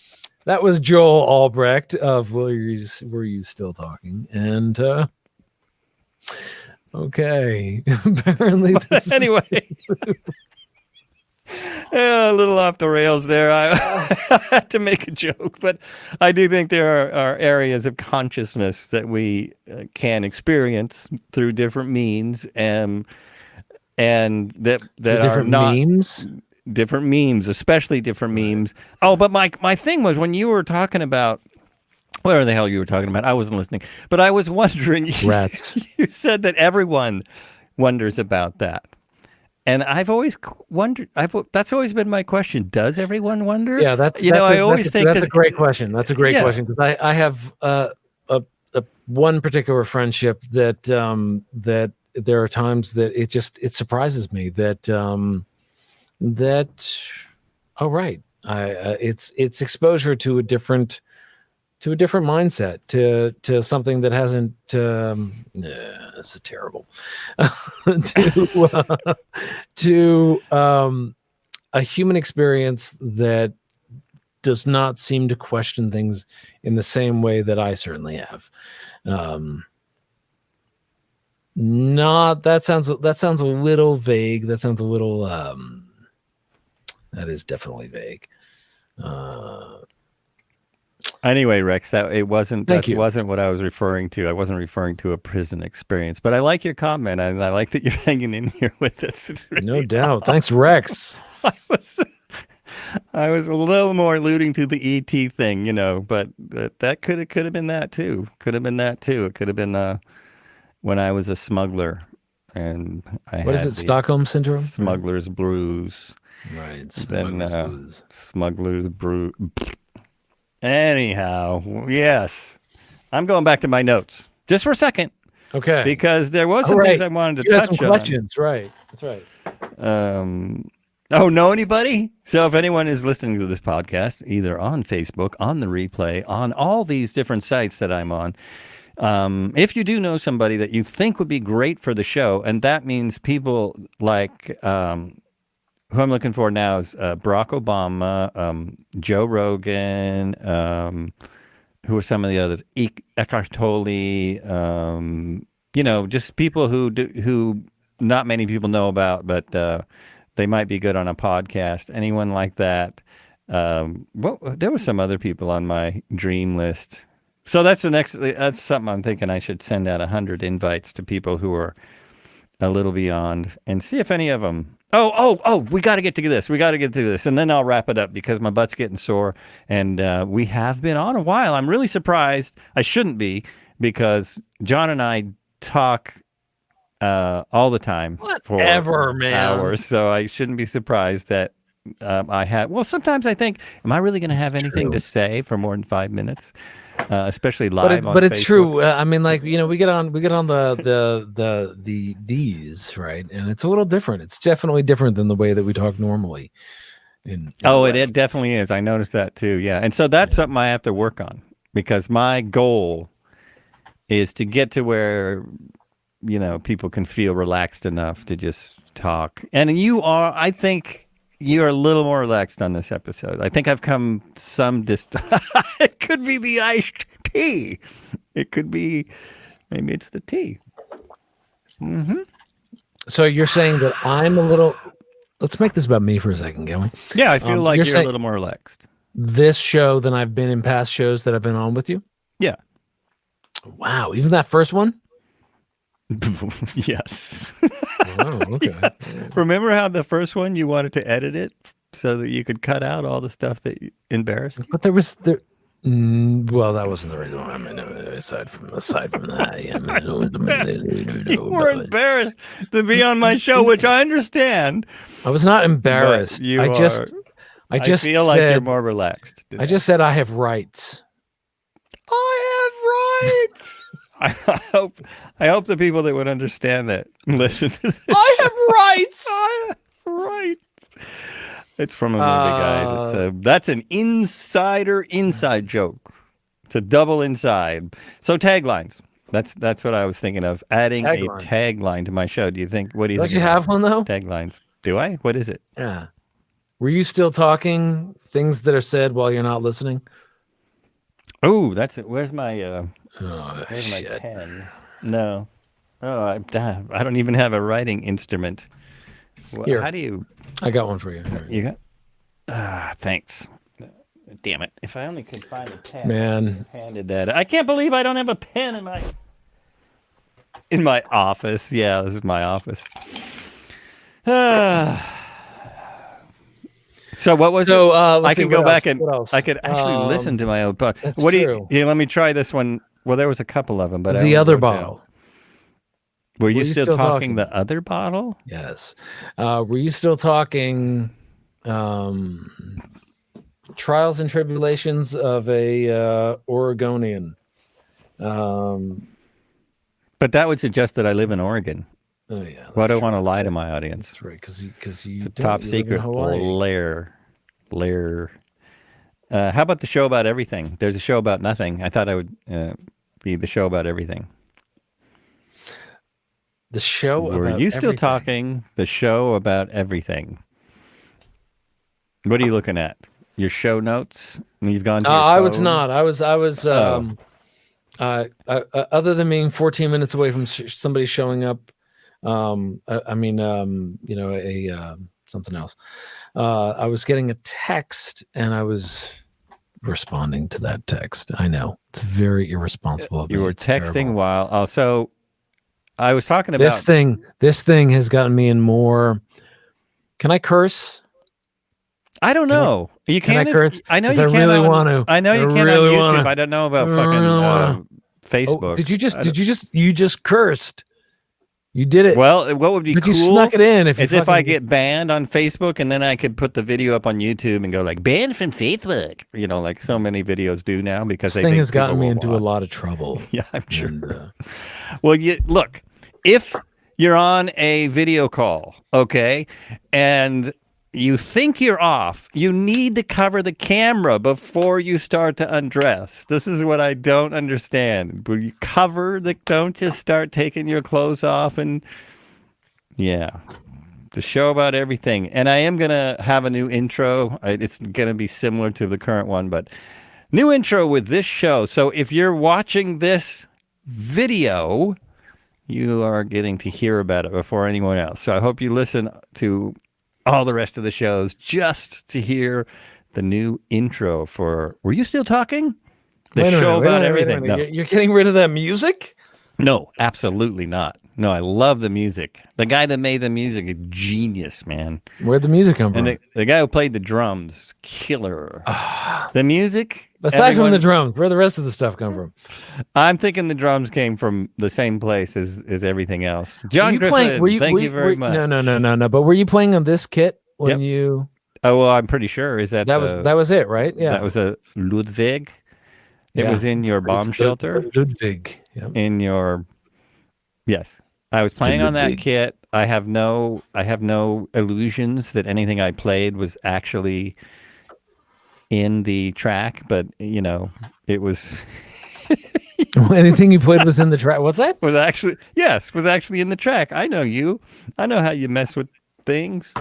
That was Joel Albrecht of Were You Still Talking? And okay. Apparently this anyway. A little off the rails there. I had to make a joke, but I do think there are areas of consciousness that we can experience through different means, and that are not memes. Different memes, especially different memes. Oh, but my thing was, when you were talking about whatever the hell you were talking about, I wasn't listening, but I was wondering. Rats. You said that everyone wonders about that. And I've always wondered. That's always been my question. Does everyone wonder? Yeah, that's a great question. That's a great question, because I have one particular friendship that that there are times that it surprises me that oh right, it's exposure to a different mindset, to something that hasn't this is terrible to a human experience that does not seem to question things in the same way that I certainly have. Not that sounds a little vague. That sounds a little that is definitely vague. Anyway, Rex, that wasn't what I was referring to. I wasn't referring to a prison experience, but I like your comment, and I like that you're hanging in here with us. It's really No doubt. Thanks, Rex. I was a little more alluding to the ET thing, but that could have been that too. Could have been that too. It could have been when I was a smuggler, and what is it? Stockholm syndrome. Smuggler's blues. Right. Smuggler's brew. Anyhow, yes, I'm going back to my notes just for a second. Okay. Because there was some things I wanted to touch on. Questions, right? That's right. Know anybody? So if anyone is listening to this podcast, either on Facebook, on the replay, on all these different sites that I'm on, if you do know somebody that you think would be great for the show, and that means people like who I'm looking for now is Barack Obama, Joe Rogan, who are some of the others? Eckhart Tolle, just people who not many people know about, but they might be good on a podcast. Anyone like that? There were some other people on my dream list. So that's that's something I'm thinking I should send out 100 invites to people who are a little beyond and see if any of them. We got to get to this. We got to get to this. And then I'll wrap it up because my butt's getting sore. And we have been on a while. I'm really surprised. I shouldn't be because John and I talk all the time for hours. So I shouldn't be surprised that I have. Well, sometimes I think, am I really going to have anything to say for more than 5 minutes? Especially live on but it's Facebook. true. I mean, like, we get on the these, right, and it's a little different. It's definitely different than the way that we talk normally. It definitely is. I noticed that too. Yeah, and so that's something I have to work on because my goal is to get to where people can feel relaxed enough to just talk. And I think you're a little more relaxed on this episode. I think I've come some distance. It could be the iced tea. It could be, maybe it's the tea. Mm-hmm. So you're saying that I'm a little, let's make this about me for a second, can we? Yeah, I feel like you're a little more relaxed. This show than I've been in past shows that I've been on with you? Yeah. Wow, even that first one? Yes. Oh, okay. Yeah. Remember how the first one you wanted to edit it so that you could cut out all the stuff that embarrassed you? But well, that wasn't the reason why. I mean, aside from that, yeah. You were embarrassed to be on my show, which I understand. I was not embarrassed. I just feel like you're more relaxed today. I just said I have rights. I have rights. I hope the people that would understand that listen to this. I have rights. I have rights. It's from a movie, guys. That's an inside joke. It's a double inside. So taglines. That's what I was thinking of. Adding a tagline to my show. What do you think? Don't you have one though? Taglines. Do I? What is it? Yeah. Were you still talking things that are said while you're not listening? Oh, that's it. Where's my Where's my pen? No. Oh, I don't even have a writing instrument. Here. How do you? I got one for you. You got? Thanks. Damn it! If I only could find a pen. Man, handed that. I can't believe I don't have a pen in my office. Yeah, this is my office. So what was it? I can go back and I could actually listen to my old podcast. What do you? Let me try this one. Well, there was a couple of them, but the other bottle. Were you still talking the other bottle? Yes. Were you still talking trials and tribulations of a Oregonian? But that would suggest that I live in Oregon. Oh yeah. Why do I want to lie to my audience? That's right, because you top secret lair. How about the show about everything? There's a show about nothing. I thought I would be the show about everything. The show about everything. Were you still talking the show about everything? What are you looking at? Your show notes? You've gone to your I phone? was not. I was Other than being 14 minutes away from somebody showing up, something else. I was getting a text and I was responding to that text. I know it's very irresponsible of me. You were It's texting terrible. while. Oh, so I was talking about This thing has gotten me in more. Can I curse? I don't know. You Can I can't. curse? I know 'Cause you I can't. really on- want to. I know I you can't really on YouTube. wanna. I don't know about I really fucking wanna. Facebook. Oh, you just cursed? You did it. Well, what would be but cool? you snuck it in. If I get banned on Facebook, and then I could put the video up on YouTube and go like banned from Facebook. Like so many videos do now because This they thing think has gotten people me will into a watch. lot of trouble. Yeah, I'm sure. And, Well, look, if you're on a video call, okay, and you think you're off, you need to cover the camera before you start to undress. This is what I don't understand. Will you don't just start taking your clothes off and the show about everything. And I am going to have a new intro. It's going to be similar to the current one, but new intro with this show. So if you're watching this video, you are getting to hear about it before anyone else. So I hope you listen to all the rest of the shows just to hear the new intro for Were You Still Talking? The show about everything. No. You're getting rid of that music? No, absolutely not. No, I love the music. The guy that made the music is genius, man. Where'd the music come from? And the guy who played the drums, killer. The music. Aside from the drums, where'd the rest of the stuff come from? I'm thinking the drums came from the same place as everything else. Jon Griffin, thank you very much. No. But were you playing on this kit when you? Oh well, I'm pretty sure. Is that that was it, right? Yeah, that was a Ludwig. It was in your bomb shelter. Ludwig. Yep. In your yes, I was playing on that kit. I have no illusions that anything I played was actually in the track, but it was. Anything you played was in the track. What's that? Was actually in the track. I know you. I know how you mess with things.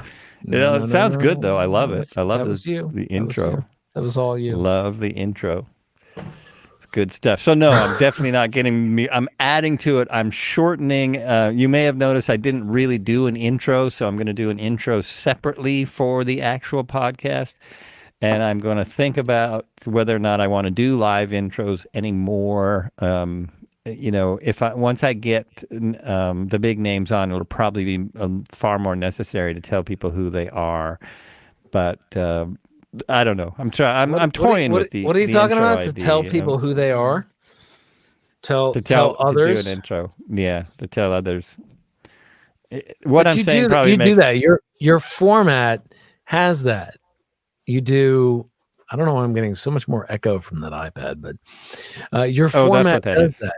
It sounds good though. I love it. I love the intro. That was all you. Love the intro. It's good stuff. So no, I'm definitely not getting me. I'm adding to it. I'm shortening. You may have noticed I didn't really do an intro, so I'm going to do an intro separately for the actual podcast. And I'm going to think about whether or not I want to do live intros anymore. Once I get the big names on, it'll probably be far more necessary to tell people who they are. But I don't know. I'm trying. I'm toying with the. What are you talking about? To tell people who they are. Tell others. To do an intro. Yeah, to tell others. What I'm saying you do that. Your format has that. You do. I don't know why I'm getting so much more echo from that iPad, but your format does that.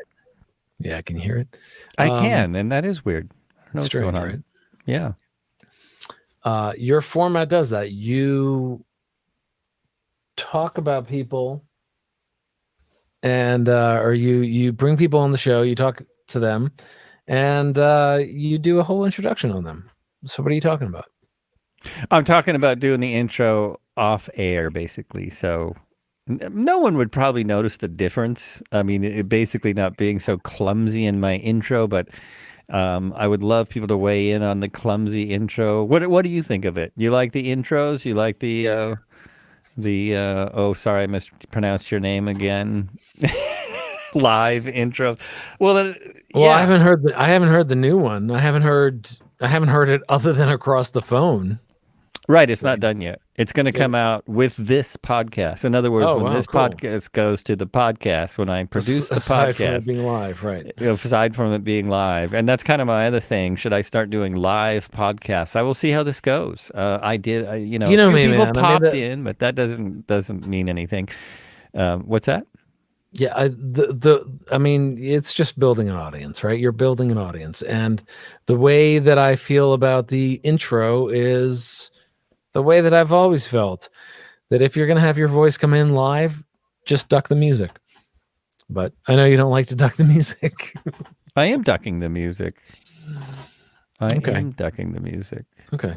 Yeah, I can hear it. I can, and that is weird. I don't know strange, what's going on. Yeah. Your format does that. You talk about people, and or you bring people on the show. You talk to them, and you do a whole introduction on them. So, what are you talking about? I'm talking about doing the intro off air, basically. So no one would probably notice the difference. I mean, it basically not being so clumsy in my intro, but I would love people to weigh in on the clumsy intro. What do you think of it? You like the intros? You like the oh, sorry, I mispronounced your name again. Live intro. Well, yeah. I haven't heard the new one. I haven't heard it other than across the phone. Right, it's not done yet. It's going to come out with this podcast. In other words, podcast goes to the podcast, when I produce the aside podcast, from it being live, right? Aside from it being live, and that's kind of my other thing. Should I start doing live podcasts? I will see how this goes. I did, you know me, people man. popped in, but that doesn't mean anything. What's that? Yeah, I mean, it's just building an audience, right? You're building an audience, and the way that I feel about the intro is the way that I've always felt, that if you're going to have your voice come in live, just duck the music. But I know you don't like to duck the music. I am ducking the music. I am ducking the music. Okay.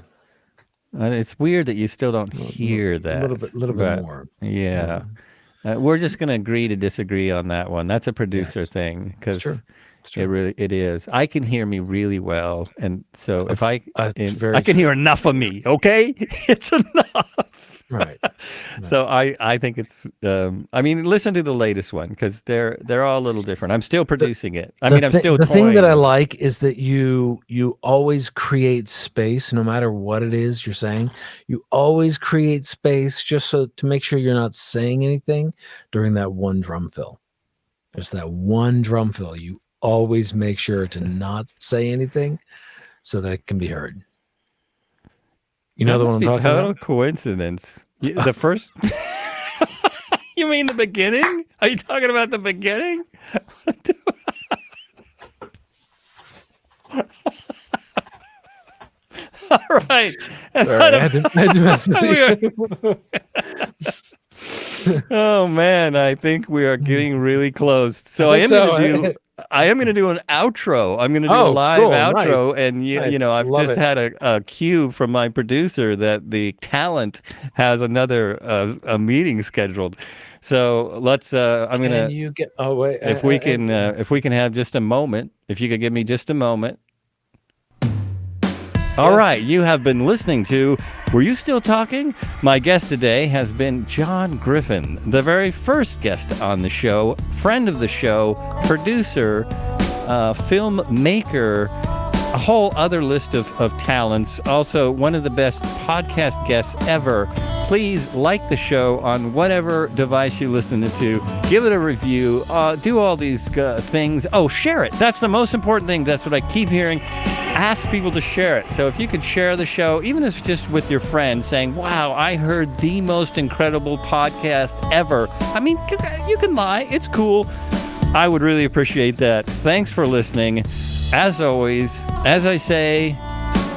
It's weird that you still don't hear that. A little bit more. Yeah. We're just going to agree to disagree on that one. That's a producer Yes. thing It's because true. It's it true. it is. I can hear me really well, and so if I very I can true. hear enough of me, okay, it's enough. Right. So I think it's. I mean, listen to the latest one because they're all a little different. I'm still producing it. I'm still. The thing that toying I with it. like is that you always create space, no matter what it is you're saying. You always create space just so to make sure you're not saying anything during that one drum fill. There's that one drum fill. You always make sure to not say anything so that it can be heard. You know That the must one I'm be talking total about? coincidence. The first. You mean the beginning? Are you talking about the beginning? All right. Sorry, I had to mess with you. Oh man, I think we are getting really close. So I think I am gonna do an outro. I'm gonna do a Oh, live cool. outro, Nice. and you Nice. know I've Love just it. had a cue from my producer that the talent has another a meeting scheduled. So let's. I'm Can gonna you get? Oh wait. if we can have just a moment. If you could give me just a moment. All right, you have been listening to Were You Still Talking? My guest today has been Jon Griffin, the very first guest on the show, friend of the show, producer, filmmaker, a whole other list of talents. Also, one of the best podcast guests ever. Please like the show on whatever device you listen to. Give it a review. Do all these things. Oh, share it. That's the most important thing. That's what I keep hearing. Ask people to share it. So if you could share the show, even if it's just with your friends, saying, wow, I heard the most incredible podcast ever. I mean, you can lie. It's cool. I would really appreciate that. Thanks for listening. As always, as I say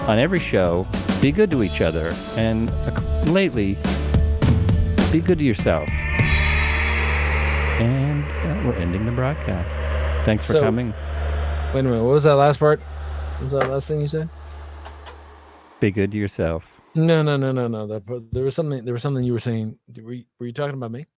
on every show, be good to each other. And lately, be good to yourself. And we're ending the broadcast. Thanks for coming. Wait a minute. What was that last part? What was that last thing you said? Be good to yourself. No. There was something you were saying. Were you talking about me?